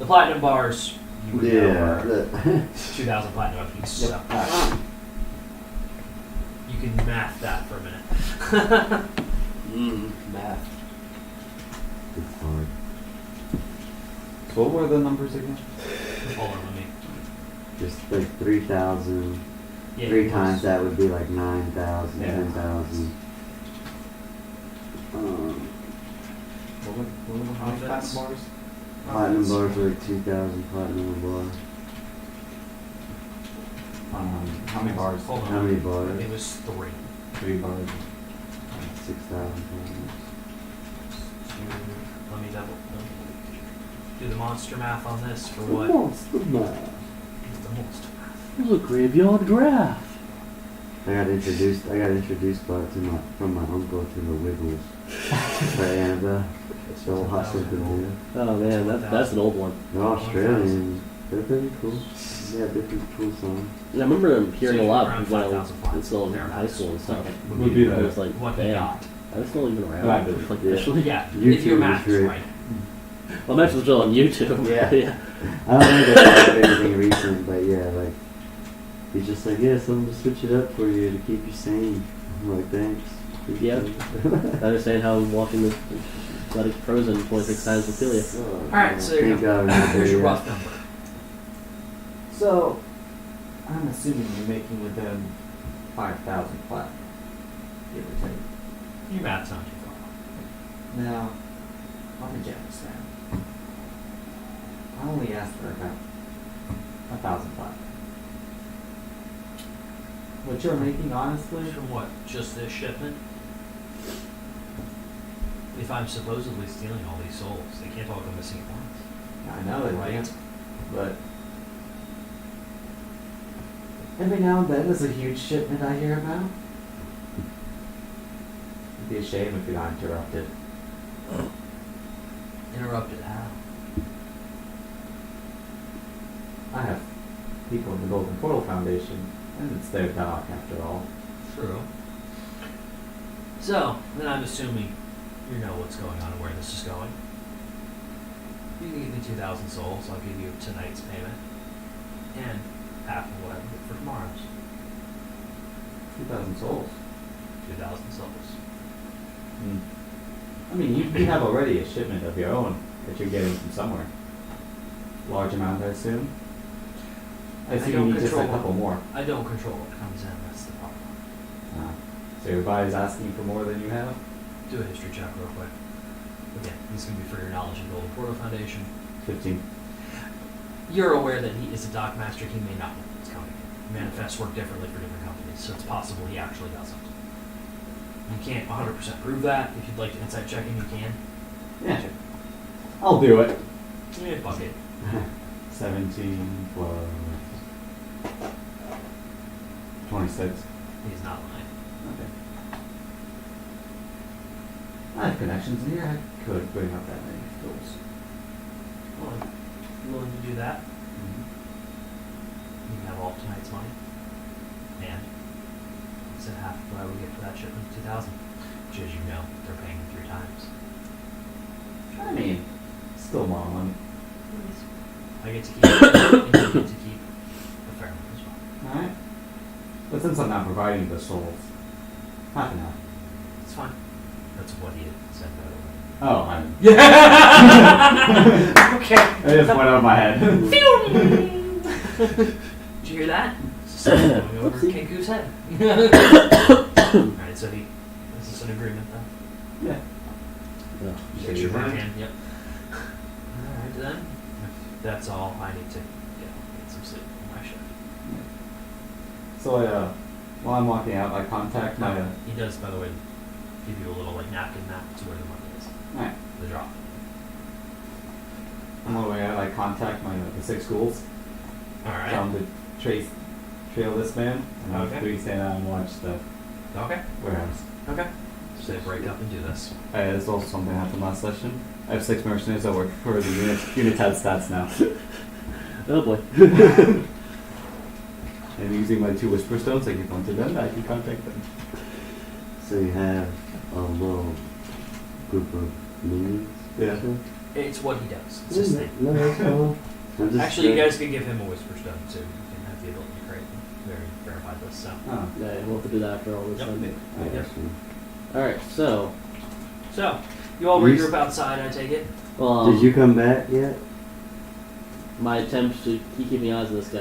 The platinum bars, you would know Yeah. are that- 2,000 platinum apiece. So you can math that for a minute. Math. It's hard. So what were the numbers again? Hold on, let me. Just like 3,000. Yeah, 3 it times was- that would be like 9,000, Yeah. 10,000. What were the high Profits. bars? Platinum bars are like 2,000 platinum a bar. How many bars? Hold on. How many bars? It was 3. 3 bars. 6,000 platinum. Let me do the monster math on this for what? Monster math. The monster math. It was a graveyard graph. I got introduced from my uncle to the Wiggles. By Annabelle. It's all hot something new. Oh man, that's an old one. They're Australian. They're pretty cool. They have different cool songs. Yeah, I remember them hearing So a you lot around when I 5,000 was still in there. high school and stuff. Would be I the was like, What we damn, got. I was still even around. Right. Like Yeah. officially. Yeah, YouTube if your is math is great. right. Well, I'm actually still on YouTube. Yeah. yeah. I don't think I have anything recent, but yeah, like he's just like, yeah, someone to switch it up for you to keep you sane. I'm like, thanks. Yeah. I understand how watching the Athletic Frozen 26 times will kill you. Alright, so there you Thank go. God we're not there Here's your yet. rough number. So, I'm assuming you're making within 5,000 flat. Give or take. Your math's not too far off. Now, let me get understand. I only asked for about 1,000 flat. What you're making, honestly, From what? Just this shipment? If I'm supposedly stealing all these souls, they can't all go missing at once. I know that, Right. right? But every now and then there's a huge shipment I hear about. It'd be a shame if you got interrupted. Interrupted how? I have people in the Golden Portal Foundation, and it's their dock after all. True. So, then I'm assuming you know what's going on and where this is going. You can give me 2,000 souls, I'll give you tonight's payment. And half of what I get for tomorrow's. 2,000 souls. 2,000 souls. I mean, you have already a shipment of your own that you're getting from somewhere. Large amount, I assume. I I assume don't you need just a control couple more. I don't control what comes in, that's the problem. So everybody's asking for more than you have? Do a history check real quick. Again, this is going to be for your knowledge of Golden Portal Foundation. 15. You're aware that he is a dock master, he may not know what's coming in. Manifests work differently for different companies, so it's possible he actually doesn't. You can't 100% prove that. If you'd like to insight check him, you can. Yeah, sure. I'll do it. Yeah, fuck it. 17 plus 26. He's not lying. Okay. I have connections in here. I could bring up that many schools. Well, you willing to do that? You can have all tonight's money. And I said half of what I would get for that shipment, 2,000. Which, as you know, they're paying 3 times. I mean, still more money. I get to keep it, and you get to keep a fair amount as well. Alright. But since I'm not providing the souls, half an hour. It's fine. That's what he had said, by the way. Oh, I'm. Okay. It just went over my head. Did you hear that? Going over Whoopsie. Kenku's head. Alright, so is this an agreement then? Yeah. Yeah. Shake your right hand, yep. Alright then. If that's all, I need to get some sleep on my shift. So while I'm walking out, I contact my. He does, by the way, give you a little like napkin map to where the money is. Alright. The drop. On my way out, I contact the 6 schools. Alright. Tell them to trail this man. And Okay. we stand out and watch the Okay. warehouse. Okay. So they break up and do this. There's also something that happened last session. I have 6 mercenaries that work for the United stats now. Oh boy. And using my 2 whisper stones, I give one to them. I can contact them. So you have a little group of minions? Yeah. It's what he does. It's his thing. No, that's cool. I'm just Actually, you guys could give him a whisper stone too. You can have the ability to create verify this. So, Oh. Yeah, we'll have to do that after all this Yep. time. I guess so. Alright, so, you all You regroup outside. I take it. well, Did you come back yet? my attempt to keep keeping eyes on this guy.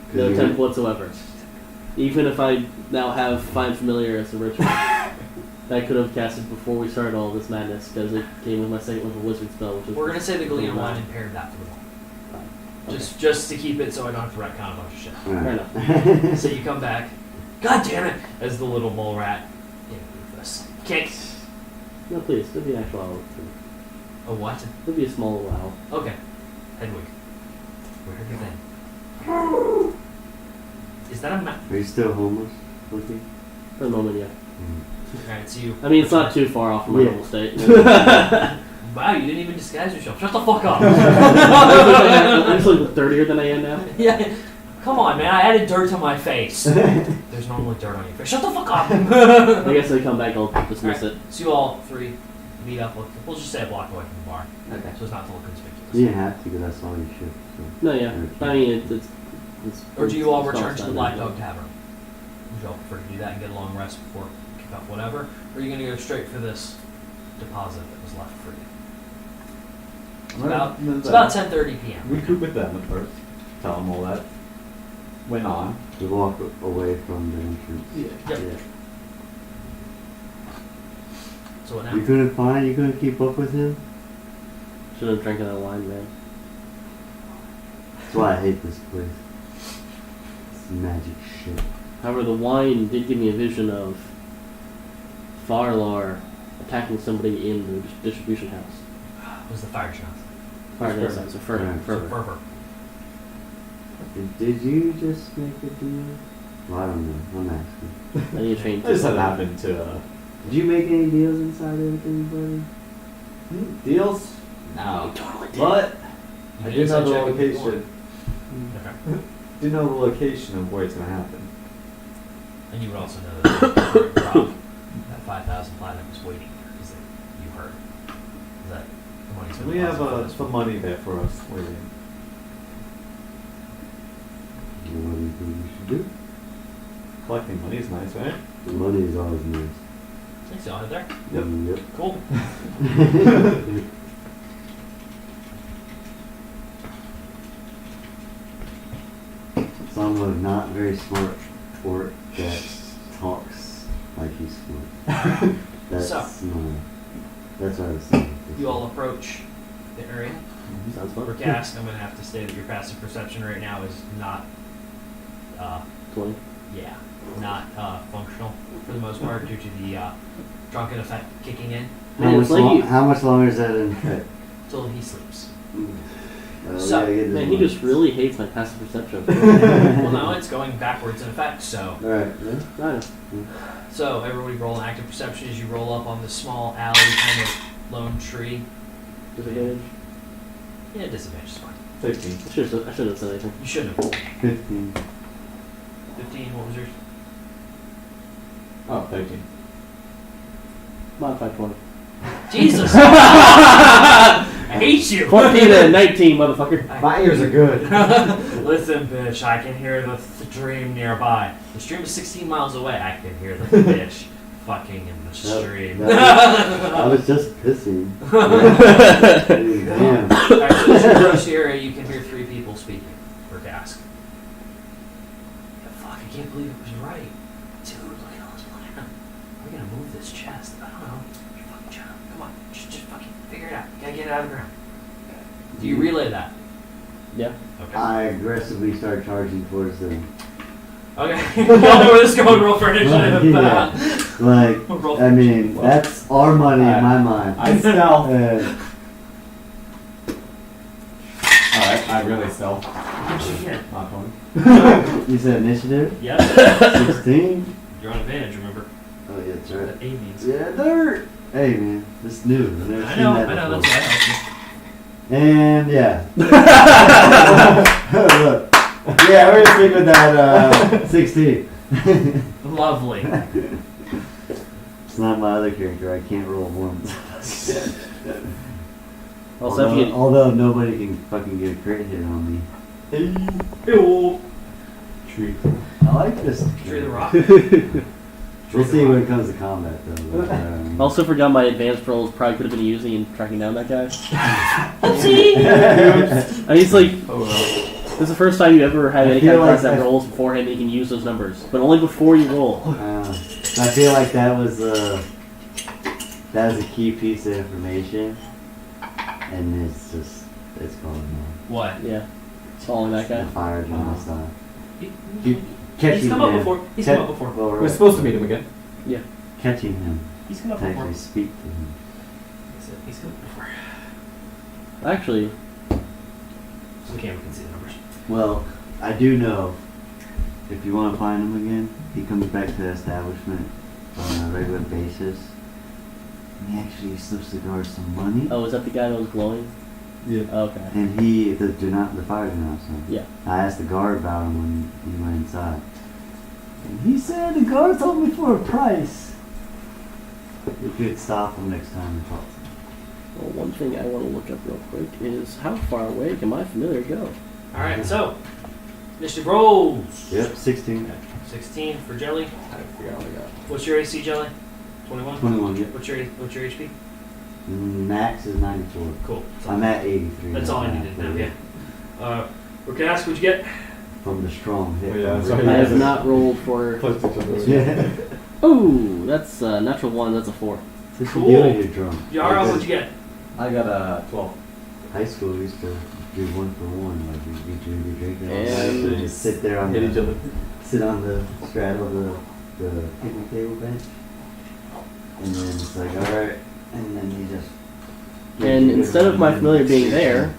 'Cause No you attempt went- whatsoever. Even if I now have Find Familiar as a ritual, I could have casted before we started all this madness because it came with my second level wizard spell, which is. We're gonna say the Gleam line impaired that for the moment. Okay. Just to keep it so I don't have to retcon a bunch of shit. Alright. So you come back. God damn it! As the little mole rat. Rufus. Kick. No, please, it'll be an actual owl. A what? It'll be a small little owl. Okay. Hedwig. Where have you been? Is that a map? Are you still homeless looking? For the moment, yeah. Alright, so you. I mean, it's not too far off from my Yeah. normal state. Wow, you didn't even disguise yourself. Shut the fuck up. I'm just like dirtier than I am now. Yeah. Come on, man. I added dirt to my face. There's normally dirt on your face. Shut the fuck up. I guess when I come back, I'll dismiss Alright, it. So you all 3 meet up. We'll just say a block away from the bar. Okay. So it's not to look conspicuous. You didn't have to because I saw your shift. So. No, yeah. I mean, it's Or do you all it's return to the not Black bad. Dog Tavern? Would you all prefer to do that and get a long rest before kick off whatever? Or are you going to go straight for this deposit that was left for you? It's about 10:30 p.m. Recoup with them at first. Tell them all that went on. We walk away from the entrance. Yep. Yeah. So what now? You couldn't keep up with him? Should have drank that wine, man. That's why I hate this place. It's magic shit. However, the wine did give me a vision of Farlar attacking somebody in the distribution house. It was the fire shot. Fire Fervor. that's a fervor. Right. So fervor. fervor. Did you just make a deal? Well, I don't know. I'm asking. I need to train. I just had happened to Did you make any deals inside with anybody? deals. No. Totally did. But You I did do know the check it before. location. Okay. Do know the location of where it's gonna happen. And you would also know that the current drop, that 5,000 platinum is waiting there because you heard that the money's been We have deposited for this some one. money there for us waiting. What do you think we should do? Collecting money is nice, right? The money is always nice. Thanks, y'all. There. Yep. Yep. Cool. Someone not very smart orc that talks like he's smart. That's So. that's what I was saying. You all approach the area. Sounds For fun. cast, I'm going to have to say that your passive perception right now is not, 20. not functional for the most part due to the drunken effect kicking in Man, it's like you- How much longer is that in effect? until he sleeps. So, Man, he just really hates my passive perception. Well, now it's going backwards in effect, so. Alright. I know. So everybody roll an active perception as you roll up on this small alley kind of lone tree. Disadvantage. Yeah, disadvantage is fine. 15. I shouldn't have said anything. You shouldn't have. 15. 15, what was yours? Oh, 13. Modified 20. Jesus! I hate you! 14 to 19, motherfucker. My ears are good. Listen, bitch, I can hear the stream nearby. The stream is 16 miles away. I can hear the bitch fucking in the stream. I was just pissing. Damn. Alright, so as you approach the area, you can hear 3 people speaking for Gask. fuck, I can't believe it was right. Dude, look at all this plan. We're gonna move this chest. I don't know. You fucking John, come on. Just fucking figure it out. You gotta get it out of the ground. Do you relay that? Yeah. Okay. I aggressively start charging towards them. Okay. Y'all know where this is going. Roll for initiative. Yeah. Like, Roll I mean, that's our money in my mind. I stealth. Uh, I really stealth. What'd you get? Not 20. you said initiative? Yeah. 16? You're on advantage, remember? Oh, yeah, that's right. What A means. Yeah, dirt. Hey, man, this is new. I've never I seen know, that that's before. why I helped And yeah. Look. Yeah, we're gonna stick with that 16. you. Lovely. It's not my other character. I can't roll ones. Also, if you although nobody can fucking get a crit hit on me. Ew. Tree. I like this. Tree the rock. We'll see when it comes to combat though. But, also forgot my advanced rolls probably could have been using in tracking down that guy. Oopsie. I mean, it's like, Oh well. this is the first time you ever had I any feel kind of class like that rolls beforehand and you can use those numbers. But only before you roll. I feel like that was a key piece of information, and it's going What? Yeah. Following that guy. fire drama style. He's Catching come up him. before. He's come up before. Well, We're supposed to meet him again. catching him. He's come up To before. actually speak to him. He's come up before. Actually, So the camera can see the numbers. Well, I do know if you want to find him again, he comes back to the establishment on a regular basis. And he actually slips the guard some money. oh, is that the guy that was glowing? Yeah. Oh, okay. And the fire do not son. Yeah. I asked the guard about him when he went inside. And he said the guard told me for a price. You could stop him next time and talk to him. Well, one thing I want to look up real quick is how far away can my familiar go? Alright, so. Initiative rolls. Yep, 16. 16 for Jelly. I forgot what I got. What's your AC, Jelly? 21? 21, yep. What's your HP? Max is 94. Cool. I'm at 83. That's all I right needed now. now, yeah. Recast, what'd you get? From the strong hit. Oh, yeah, from sorry. I have not rolled for. Close to each other. Yeah. Oh, that's natural 1. That's a 4. Since Cool. you do it, you're drunk. Yara, what'd you get? I got a 12. High school, we used to do 1 for 1. Like, we drink all And- night, and just sit there on Hit each other. sit on the straddle the picnic table bench. And then it's like, alright. And then you just. And instead of my familiar being there,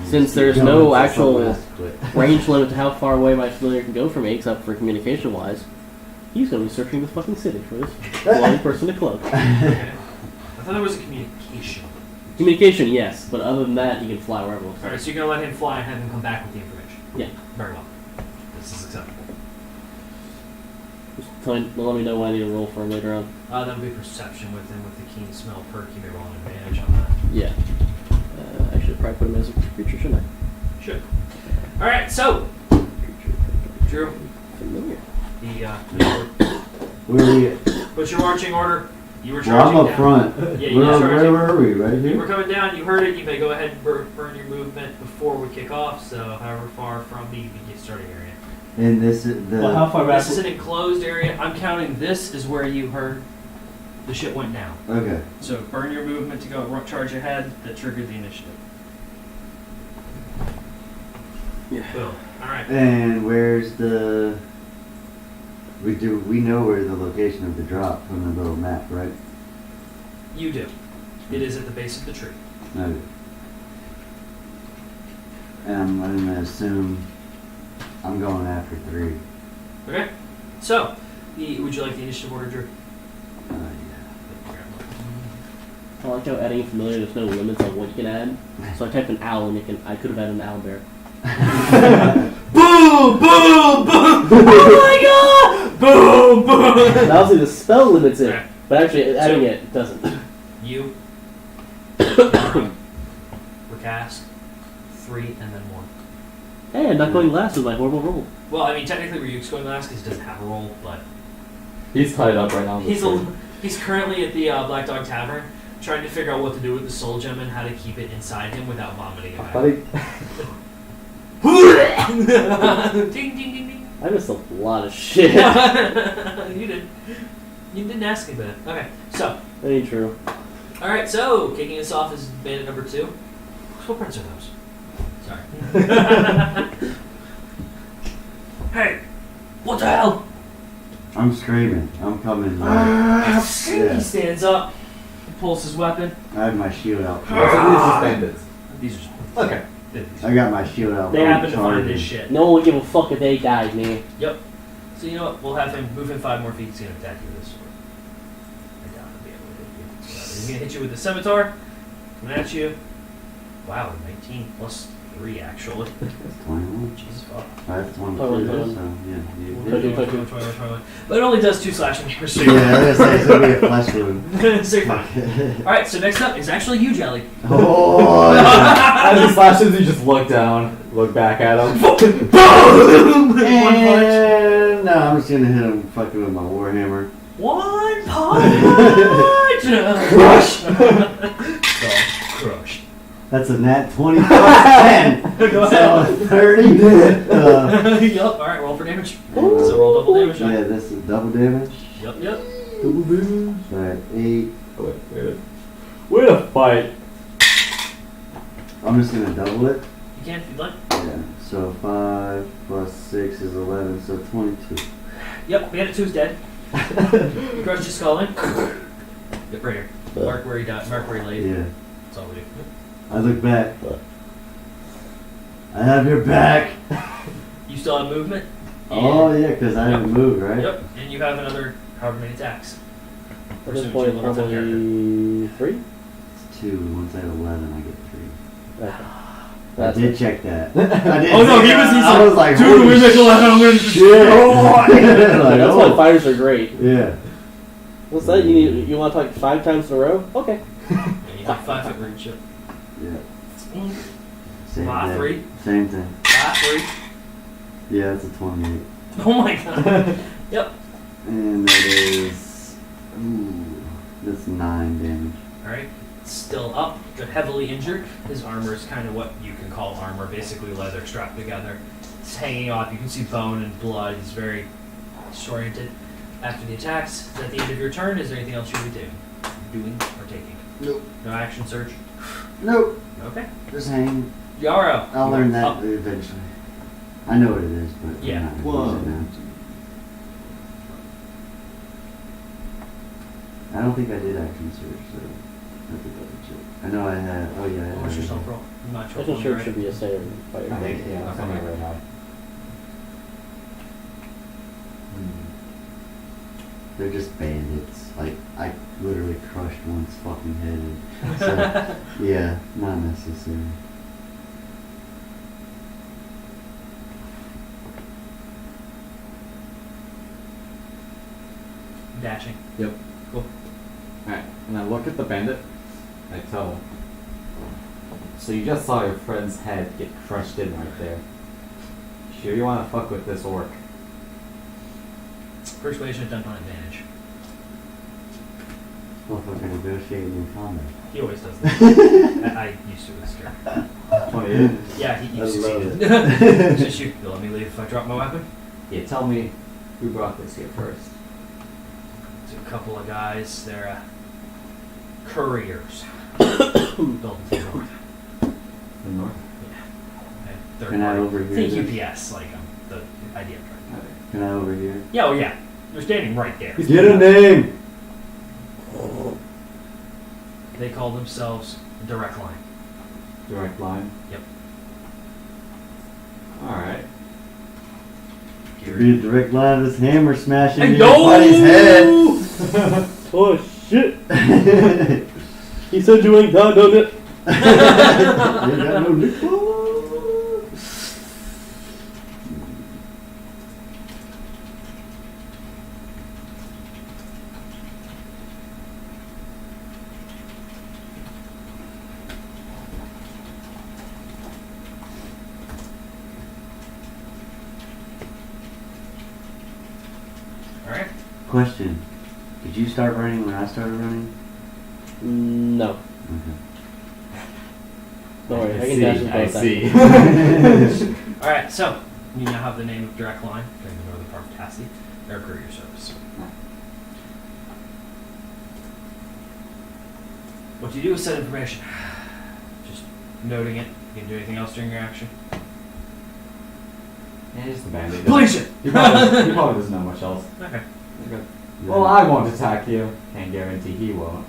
since there's no actual range limit to how far away my familiar can go from me, except for communication wise, he's going to be searching the fucking city for this blind person to cloak. Okay. I thought there was a communication. Communication, yes, but other than that, he can fly wherever. Alright, so you're gonna let him fly and have him come back with the information. Yeah. Very well. This is acceptable. Just let me know when I need to roll for him later on. That would be perception with him with the keen smell perk. You may roll an advantage on that. Yeah. I should probably put him as a creature, shouldn't I? Should. Alright, so, Drew, Familiar. Where are we at? what's your marching order? You were Well, I'm charging up down. front. Yeah, you were where charging. were we? Right You were here? coming down, you heard it, you may go ahead and burn your movement before we kick off, so however far from the starting area. And this is the. Well, how far back? This is an enclosed area. I'm counting this is where you heard the shit went down. Okay. So burn your movement to go charge ahead. That triggered the initiative. Yeah. Boom. All right. And where's the? We know where the location of the drop from the little map, right? You do. It is at the base of the tree. Okay. And I'm gonna assume I'm going after 3. Okay. So, would you like the initiative order, Drew? Yeah. I like how adding familiar, there's no limits on what you can add. So I typed an owl and I could have added an owl bear. Boom! Boom! Boom! Oh my God! Boom! Boom! Obviously the spell limits it, Right. but actually adding So- it doesn't. You. Recast. 3 and then 1. Hey, I'm not going last with my horrible roll. Well, I mean, technically, Ryuk's going last because he doesn't have a roll, but He's tied up right now. in the he's tree. he's currently at the Black Dog Tavern trying to figure out what to do with the soul gem and how to keep it inside him without vomiting it out. Buddy. Ding, ding, ding, ding. I missed a lot of shit. You did. You didn't ask me that. Okay, so. That ain't true. Alright, so kicking us off is bandit number 2. What prints are those? Sorry. Hey! What the hell? I'm screaming. I'm coming. He stands up, pulls his weapon. I have my shield out. So these are bandits. These are Okay. I got my shield out. They I'm happen to find charging. this shit. No one would give a fuck if they died, man. Yep. So you know what? We'll have him move him 5 more feet. He's gonna attack you with this sword. I doubt he'll be able to hit you. So he's gonna hit you with the scimitar. Coming at you. Wow, 19 plus 3 actually. That's 21. Jesus fuck. I have 22, Totally. so yeah. You 22. 21. But it only does 2 slashing damage. So Yeah, I was gonna say it's gonna be a flesh wound. so you're fine. Alright, so next up is actually you, Jelly. Oh! As he slashes, you just look down, look back at him. And no, I'm just gonna hit him fucking with my warhammer. One punch! Crush! Crushed. That's a nat 20 plus 10. Go So ahead. 30. Yup, alright, roll for damage. So roll double damage. Yeah, Right? this is double damage. Yep, yep. Double damage. Alright, 8. Oh, wait. Way to fight. I'm just gonna double it. You can if you'd like. Yeah, so 5 plus 6 is 11, so 22. Yep, Bandit 2's dead. You crushed his skull in. Yep, right here. Mark where he died. Mark where he laid. Yeah. That's all we do. I look back. I have your back. You still have movement. Oh, yeah, because I haven't moved, right? Yep, and you have another however many attacks. At this Pursuant point, to your level 10 character. probably 3? It's 2. Once I have 11, I get 3. Okay. I That's did check that. I did Oh no, check he that. was. I was like, dude, holy we make 11. I'm gonna shit. Like, That's oh. why fighters are great. Yeah. What's that? You want to talk 5 times in a row? Okay. Yeah, you take 5 foot range. Yep. Yeah. Same Ah, thing. 3. Same thing. Ah, 3. Yeah, that's a 28. Oh my god. Yep. And that is... Ooh. That's 9 damage. Alright. Still up, but heavily injured. His armor is kind of what you can call armor, basically leather strapped together. It's hanging off. You can see bone and blood. He's very disoriented. After the attacks, is at the end of your turn, is there anything else you would be doing or taking? Nope. No action surge? Nope. Okay. Just hang. Yarrow. I'll learn that Up. eventually. I know what it is, but Yeah. I'm not gonna use it now. I don't think I did action search, so I have to double check. I know I had. Oh yeah. I What was had your it. self roll? I'm not sure. Action Search should be a standard fighter. I think, Okay. yeah, something right now. They're just bandits. Like I literally crushed one's fucking head. So yeah, not necessary. Dashing. Yep. Cool. Alright, and I look at the bandit, and I tell him. So you just saw your friend's head get crushed in right there. Sure you wanna fuck with this orc? Persuasion done on advantage. Motherfucker negotiating in combat. He always does that. I used to with this character. 28. Yeah, he I love succeeded. it. Just shoot. You'll let me leave if I drop my weapon? Yeah, tell me who brought this here first. It's a couple of guys. They're couriers. Built in the north. The north? Yeah. Third Can I party. overhear Think this? UPS, like the idea of trying. Can I overhear? Yeah, oh yeah. They're standing right there. Get a name. They call themselves Direct Line. Direct line? Yep. Alright. Be a direct line of this hammer smashing Hey, your buddy's head. Oh shit! He said you ain't done it. You got no nipple. Alright. Question. Did you start running when I started running? No. Okay. Don't worry, I can dash with both I sides. see. Alright, so You now have the name of Direct Line during the northern part of Tassie, air courier service. What do you do with said information? Just noting it. You can do anything else during your action? Yeah, just a bandit. Police it! He probably doesn't know much else. Okay. Well, I won't attack you. Can't guarantee he won't.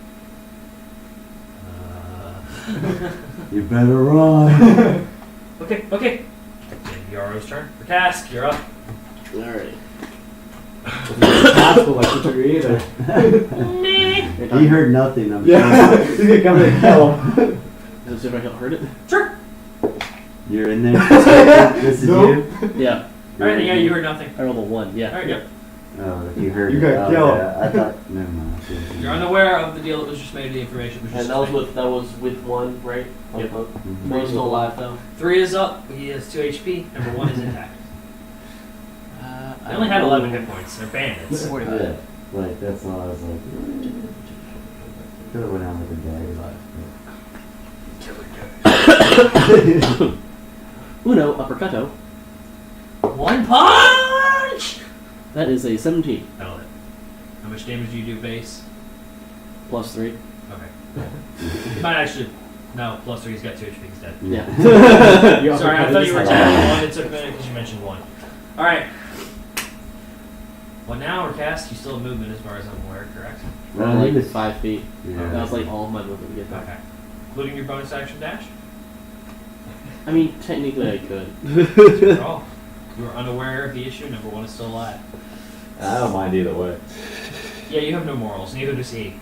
You better run. Okay, okay. Yaro's turn. For Cask, you're up. Alright. Possible like the trigger either. He heard nothing. I'm Yeah, sure. he's gonna come in and kill him. Does everybody heard it? Sure. You're in there. This is Nope. you. Yeah. Alright, yeah, you heard nothing. I rolled a 1, yeah. Alright, yep. Oh, you heard You it. got Oh, killed. yeah. I thought. Never mind. You're unaware of the deal that was just made, the information was just And that was made. with 1, right? Yep. Mhm. One's still alive though. 3 is up, he has 2 HP, number 1 is intact. They only had 11 hit points, they're bandits. Yeah. Like that's all I was like. Could have went out with a dagger. Uno uppercutto. 1 punch! That is a 17 That'll hit. How much damage do you do base? plus 3. Okay. You might actually. No, plus 3, he's got 2 HP, he's dead. Yeah. Sorry, I thought you were attacking 1, it took a minute because you mentioned 1. Alright. What now, or Cast? You still have movement as far as I'm aware, correct? Well, he like was 5 feet. Yeah. That was like all of my movement to get back. Okay. Including your bonus action dash? I mean, technically I could. Oh. You were unaware of the issue, number 1 is still alive. I don't mind either way. Yeah, you have no morals, neither does he.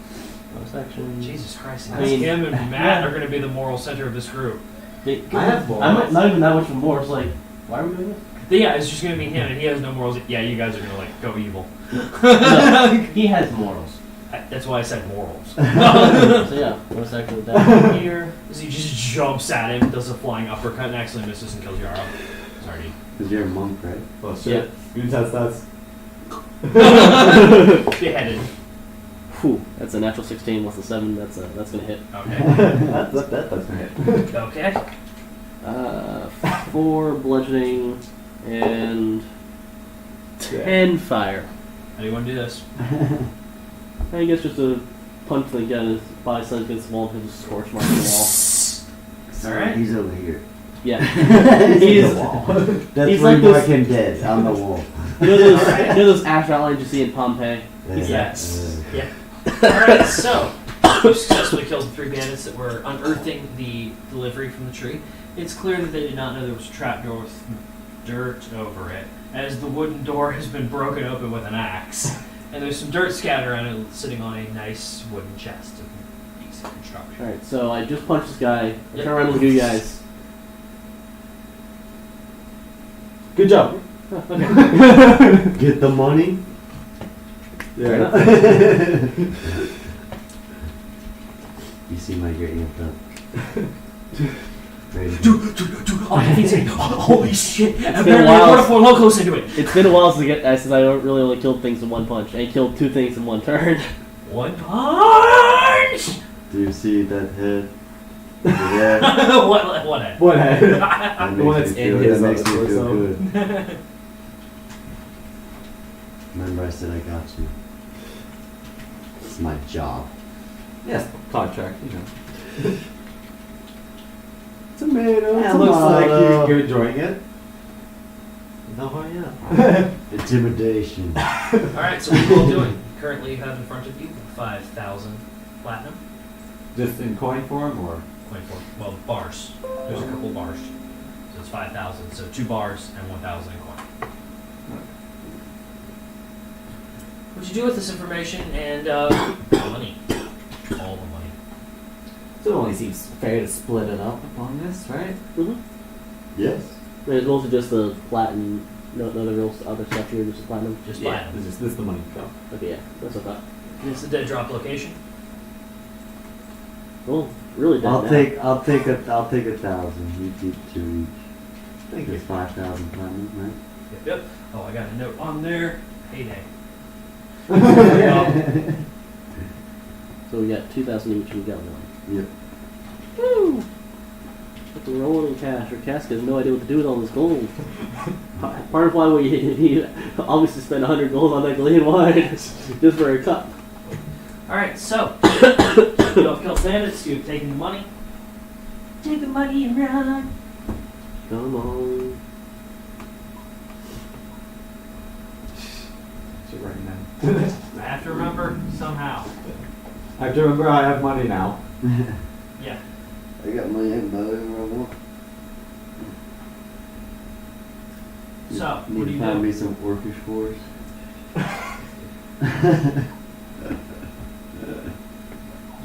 Bonus action. Jesus Christ, I mean, him and Matt are going to be the moral center of this group. I have I'm not even that much of more. It's like, why are we doing this? But yeah, it's just going to be him, and he has no morals. Yeah, you guys are going to, like, go evil. No, he has morals. That's why I said morals. So yeah, bonus action with that here. So he just jumps at him, does a flying uppercut, and actually misses and kills Yarrow. Sorry, dude. Because you're a monk, right? Well, shit. You test that's. Beheaded. Whew, that's a natural 16 plus a 7. That's gonna hit. Okay. That doesn't hit. Okay. 4 bludgeoning and 10 fire. How do you want to do this? I guess just a punch the gun. His body slams against the wall and has a scorch mark on the wall. Alright. He's over here. Yeah. He's He's- the wall. That's he's where like you mark this- him dead on the wall. You know those ash outlines you see in Pompeii? He's Yes. Yeah. Yeah. Alright, so you successfully killed the 3 bandits that were unearthing the delivery from the tree. It's clear that they did not know there was a trapdoor with dirt over it, as the wooden door has been broken open with an axe. And there's some dirt scattered around it, sitting on a nice wooden chest of decent construction. Alright, so I just punched this guy. I Yep. turn around and look at you guys. Good job. Okay. Get the money. Yeah. You seem like you're amped up. Ready? Dude, oh, he's in. Holy shit! been a Apparently, while. I brought 4 locals into it. It's been a while since I don't really only killed things in one punch. I killed 2 things in one turn. 1 punch! Do you see that head? Yeah. what head? What head? That The one makes that's me in feel- his that makes me torso. feel good. Remember I said I got you. It's my job. Yes, contract, you know. Tomato. Yeah, looks like you're enjoying it. No, yeah. Intimidation. Alright, so what are you all doing? Currently, you have in front of you 5,000 platinum. Just in coin form, or? 24. Well, bars. There's a couple bars. So it's 5,000. So 2 bars and 1,000 in coin. What you do with this information and money? All the money. So it only seems fair to split it up upon this, right? Mm-hmm. Yes. There's mostly just the platinum, no other real other stuff here, just the platinum. Just Yeah, platinum. this is the money. Go. Okay, yeah, that's what I thought. This is the dead drop location. Well, really dead I'll now. take 1,000. You keep 2 each. I think it's 5,000 platinum, right? Yep. Oh, I got a note on there. Payday. So we got 2,000 each and we got 1. Yep. Woo! fucking rolling in cash. Or Casca has no idea what to do with all this gold. Part of why we obviously spent 100 gold on that Galean wine just for a cup. Alright, so you have killed bandits, you've taken the money. Take the money and run. Come on. Shit right now. I have to remember somehow. I have to remember I have money now. Yeah. I got my info wherever I want. So, what Need do to you find do? me some orcish force.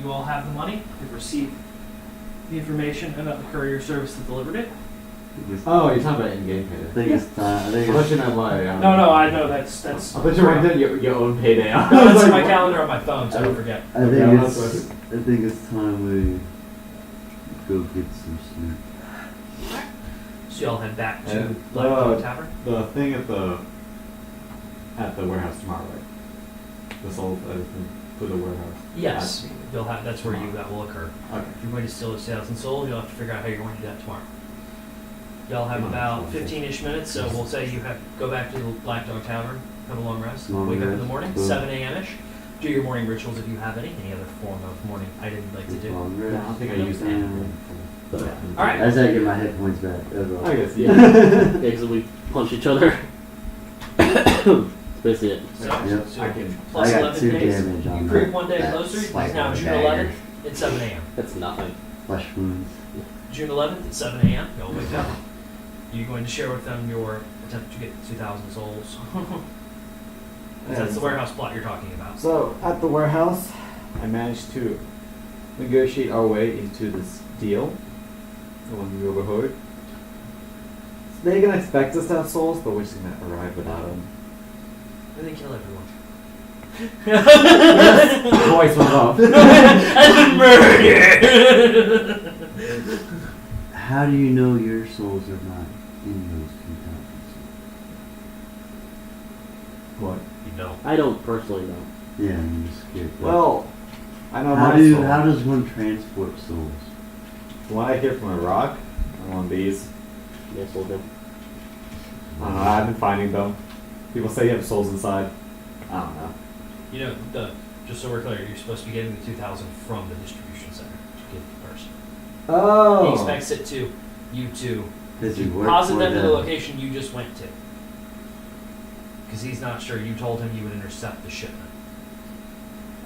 You all have the money. You've received the information about the courier service that delivered it. Oh, you're talking about in-game I payday. think it's time. I think I thought it's, you meant like... No, I know that's. I thought you meant your own payday. No, that's in my calendar on my phone, so don't forget. I think Yeah, it's. that's I think it's time we go get some sleep. So y'all head back to And, Black Dog Tavern. The thing at the warehouse tomorrow, right? The sold everything for the warehouse. Yes, you'll have. That's where that will occur. Okay. If you're going to steal a 1,000 souls, you'll have to figure out how you're going to do that tomorrow. Y'all have about 15-ish minutes, so we'll say you have go back to the Black Dog Tavern, have a long rest, Long wake up in rest, the morning, cool. 7 a.m.-ish. Do your morning rituals if you have any other form of morning item you'd like to do. Long Yeah, I don't rest. think I used anything. But, All right. I just had to get my hit points back. That's all. I guess, yeah, yeah. because we punch each other. That's basically it. So, Yep. so I can... plus I got 11 2 days. damage on You that. creep one day that closer. It's swipe now of a June dagger. 11th at 7 a.m. That's nothing. Flesh wounds. June 11th at 7 a.m. You'll wake up. You're going to share with them your attempt to get 2,000 souls. That's the warehouse plot you're talking about. So, at the warehouse, I managed to negotiate our way into this deal. The one we overheard. So they're gonna expect us to have souls, but we're just gonna arrive without them. And they kill everyone. Voice went off. I've been murdered! How do you know your souls are not in those 2,000 souls? What? You don't. I don't personally know. Yeah, I'm just scared. Well, I know how my do soul. how does one transport souls? One I get from a rock, and one of these. Yes, we'll do. I don't know, I've been finding them. People say you have souls inside. I don't know. You know, just so we're clear, you're supposed to be getting the 2,000 from the distribution center to give the person. Oh! He expects it to you to Because you work deposit for them to the them. location you just went to. Because he's not sure. You told him you would intercept the shipment.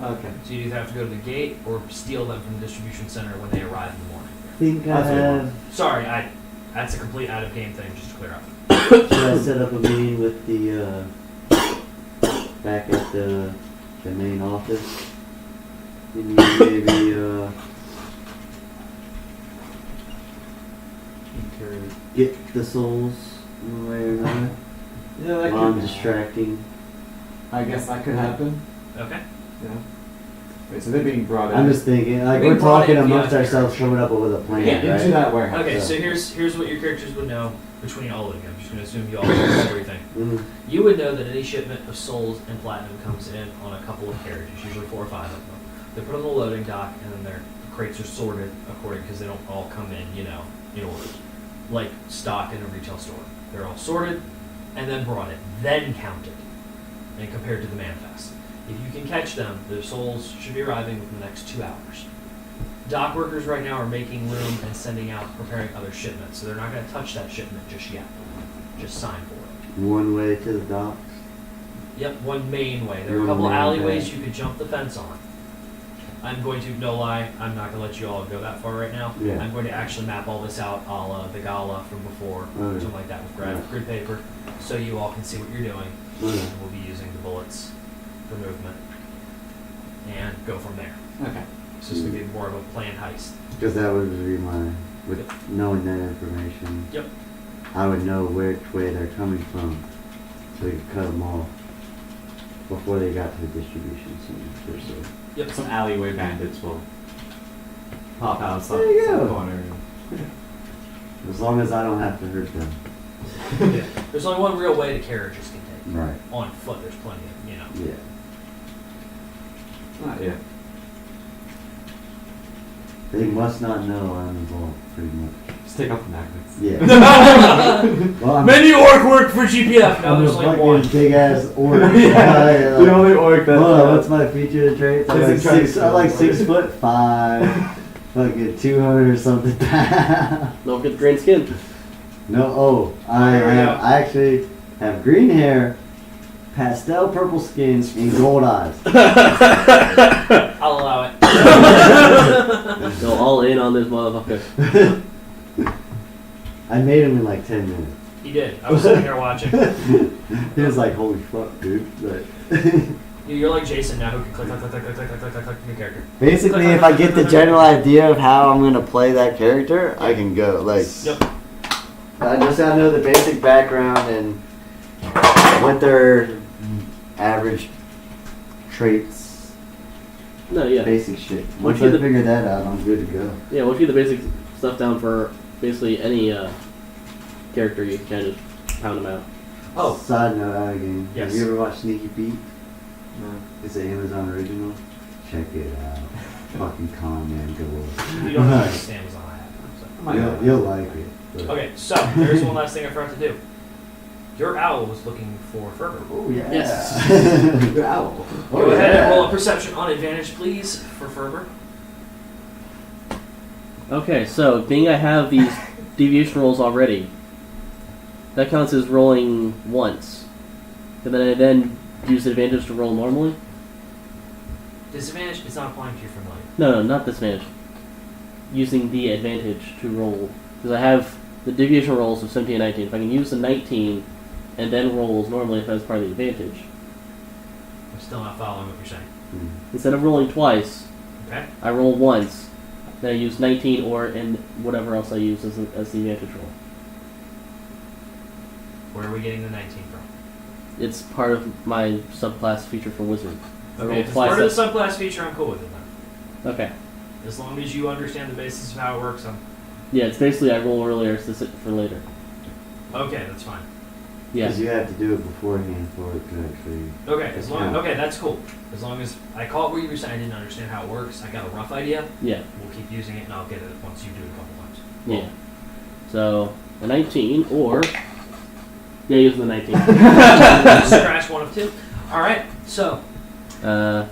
Okay. So you either have to go to the gate or steal them from the distribution center when they arrive in the morning. I think I That's what I have. Sorry, that's a complete out of game thing, just to clear up. Should I set up a meeting with the back at the main office? Can you maybe get the souls in one way or another? Yeah, that While I'm could distracting. I guess that could happen. Okay. Yeah. Wait, so they're being brought in. I'm just thinking, like We we're brought talking in amongst the ourselves, coming up with a plan, yeah, into right? that warehouse. Okay, Yeah. so here's what your characters would know between all of you. I'm just going to assume you all know everything. Mm. You would know that any shipment of souls and platinum comes in on a couple of carriages, usually 4 or 5 of them. They're put on the loading dock, and then their crates are sorted according, because they don't all come in, in order, like stock in a retail store. They're all sorted, and then brought in, then counted, and compared to the manifest. If you can catch them, the souls should be arriving within the next 2 hours. Dock workers right now are making room and sending out, preparing other shipments, so they're not going to touch that shipment just yet. Just sign for it. One way to the docks. Yep, one main way. There are a One couple main alleyways way. you could jump the fence on. I'm going to, no lie, I'm not going to let you all go that far right now. Yeah. I'm going to actually map all this out a la the gala from before, Okay. something like that with Yeah. grid paper, so you all can see what you're doing. Okay. And we'll be using the bullets for movement. And go from there. Okay. So it's going to be more of a planned heist. Because that would be with knowing that information, Yep. I would know which way they're coming from, so we could cut them off before they got to the distribution center. So. Yep. Some alleyway bandits will pop out some, There you some go. corner. As long as I don't have to hurt them. Yeah. There's only one real way the carriages can take. Right. On foot, there's plenty of, Yeah. Not yet. They must not know I'm involved, pretty much. Just take off the magnets. Yeah. Well, I'm, Many orc work for GPF. No, I'm a there's only one. fucking big ass orc. Yeah, the only orc that's What's my feature traits? I'm like Physics I'm like traits. 6'5", fucking 200 or something pounds. Don't get the green skin. No, There we go. I actually have green hair, pastel purple skin, and gold eyes. I'll allow it. Go all in on this motherfucker. I made him in like 10 minutes. He did. I was sitting here watching. He was like, holy fuck, dude. But You're like Jason now, who can click, click, click, click, click, click, click, click, click, new character. basically, if I get the general idea of how I'm gonna play that character, I can go. Like, Yep. I just gotta know the basic background and what their average traits, No, yeah. basic shit. Once Once you I the- figure that out, I'm good to go. Yeah, once you get the basic stuff down for basically any character, you can just pound them out. Oh. Side note out of game. Yes. Have you ever watched Sneaky Pete? No. It's an Amazon original. Check it out. Fucking con man galore. You don't understand Amazon I have. So. You'll like it. but- Okay, so there's one last thing I forgot to do. Your owl was looking for Ferber. Oh yeah. Yes. Good owl. Go ahead and roll a perception on advantage, please, for Ferber. Okay, so being I have these deviation rolls already, that counts as rolling once. And then I use advantage to roll normally? Disadvantage is not applying to your familiar. No, not disadvantage. Using the advantage to roll. Because I have the deviation rolls of 17 and 19. If I can use the 19 and then rolls normally if that's part of the advantage. I'm still not following what you're saying. Instead of rolling twice, Okay? I roll once. Then I use 19 or and whatever else I use as the advantage roll. Where are we getting the 19 from? It's part of my subclass feature for wizard. I Okay, roll if it's twice. part of the subclass feature, I'm cool with it then. Okay. As long as you understand the basis of how it works, I'm... Yeah, it's basically I roll earlier to sit for later. Okay, that's fine. Yeah. Because you have to do it beforehand for it to actually. Okay, as long Yeah. okay, that's cool. As long as I caught what you were saying, I didn't understand how it works. I got a rough idea. Yeah. We'll keep using it, and I'll get it once you do it a couple times. Yeah. So a 19 or using the 19. Scratch one of two. All right. So That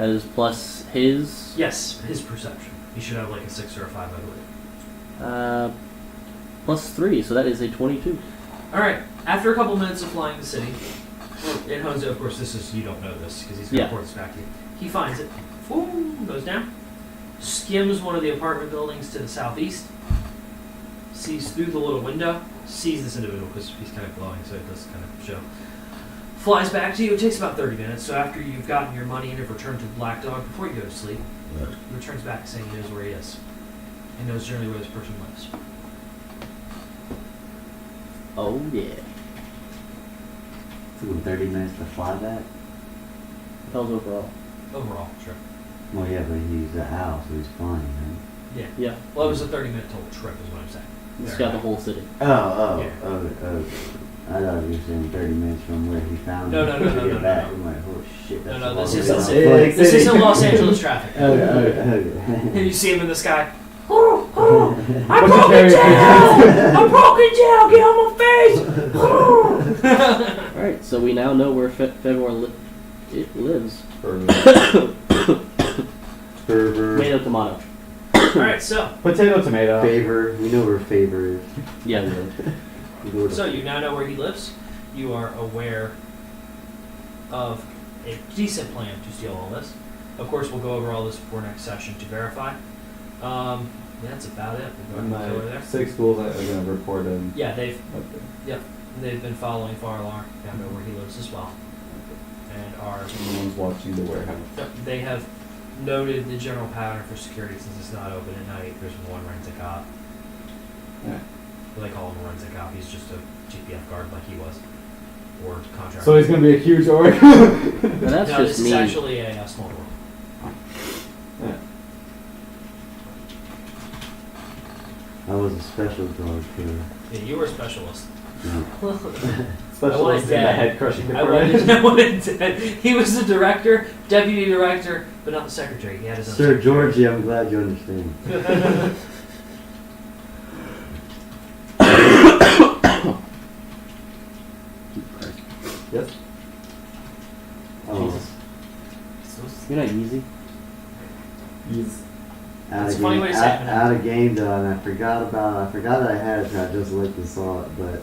is plus his. yes, his perception. He should have like a 6 or a 5, I believe. Plus 3, so that is a 22. All right. After a couple minutes of flying the city, and Honzo, of course, you don't know this because he's going to Yeah. report this back to you. He finds it. Boom, goes down. Skims one of the apartment buildings to the southeast. Sees through the little window. Sees this individual because he's kind of glowing, so it does kind of show. Flies back to you. It takes about 30 minutes. So after you've gotten your money and have returned to the Black Dog before you go to sleep, he returns back saying he knows where he is. He knows generally where this person lives. Oh yeah. Took him 30 minutes to fly that. Tells overall. Overall, sure. Well, yeah, but he's an owl, so he's flying, right? Yeah. Yeah. Well, it was a 30-minute total trip, is what I'm saying. He's There. got the whole city. Oh. Yeah. I thought you were saying 30 minutes from where he found No, him no, to no, no, get no, back. no. I'm like, oh shit, that's No, a this long isn't- way to fly. This isn't Los Angeles traffic. Okay. And you see him in the sky. Oh, I'm What's broken your down! I'm broken down! Get on my face! Alright, so we now know where Fedor it lives. Fervor. Tomato, tomato. Alright, so Potato, tomato. Favor. We know where favor is. Yeah. We know where the- so you now know where he lives. You are aware of a decent plan to steal all this. Of course, we'll go over all this before next session to verify. That's about it. We'll And go over my there. 6 schools are going to report in. Yeah, they've Okay. they've been following Farlar. Now know where he lives as well, and are Someone's watching the warehouse. they have noted the general pattern for security since it's not open at night. There's one rented cop. Yeah. They call him a rented cop. He's just a GPF guard like he was, or contractor. So he's going to be a huge orc. And that's no, just this me. is actually a small world. Yeah. I was a special dog killer. Yeah, you were a specialist. No. Specialist in the dead. head crushing I department. wanted dead. He was the director, deputy director, but not the secretary. He had his own Sir secretary. Georgie, I'm glad you understand. know easy? He's That's a funny way to say it, man. Out of game though, and I forgot that I had it. I just looked and saw it, but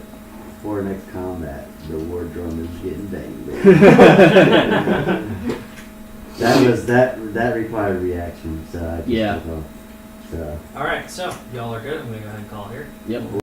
before next combat, the war drum is getting dangerous. that required reaction, so I just Yeah. took off. So All right, so y'all are good. I'm gonna go ahead and call it here. Yep.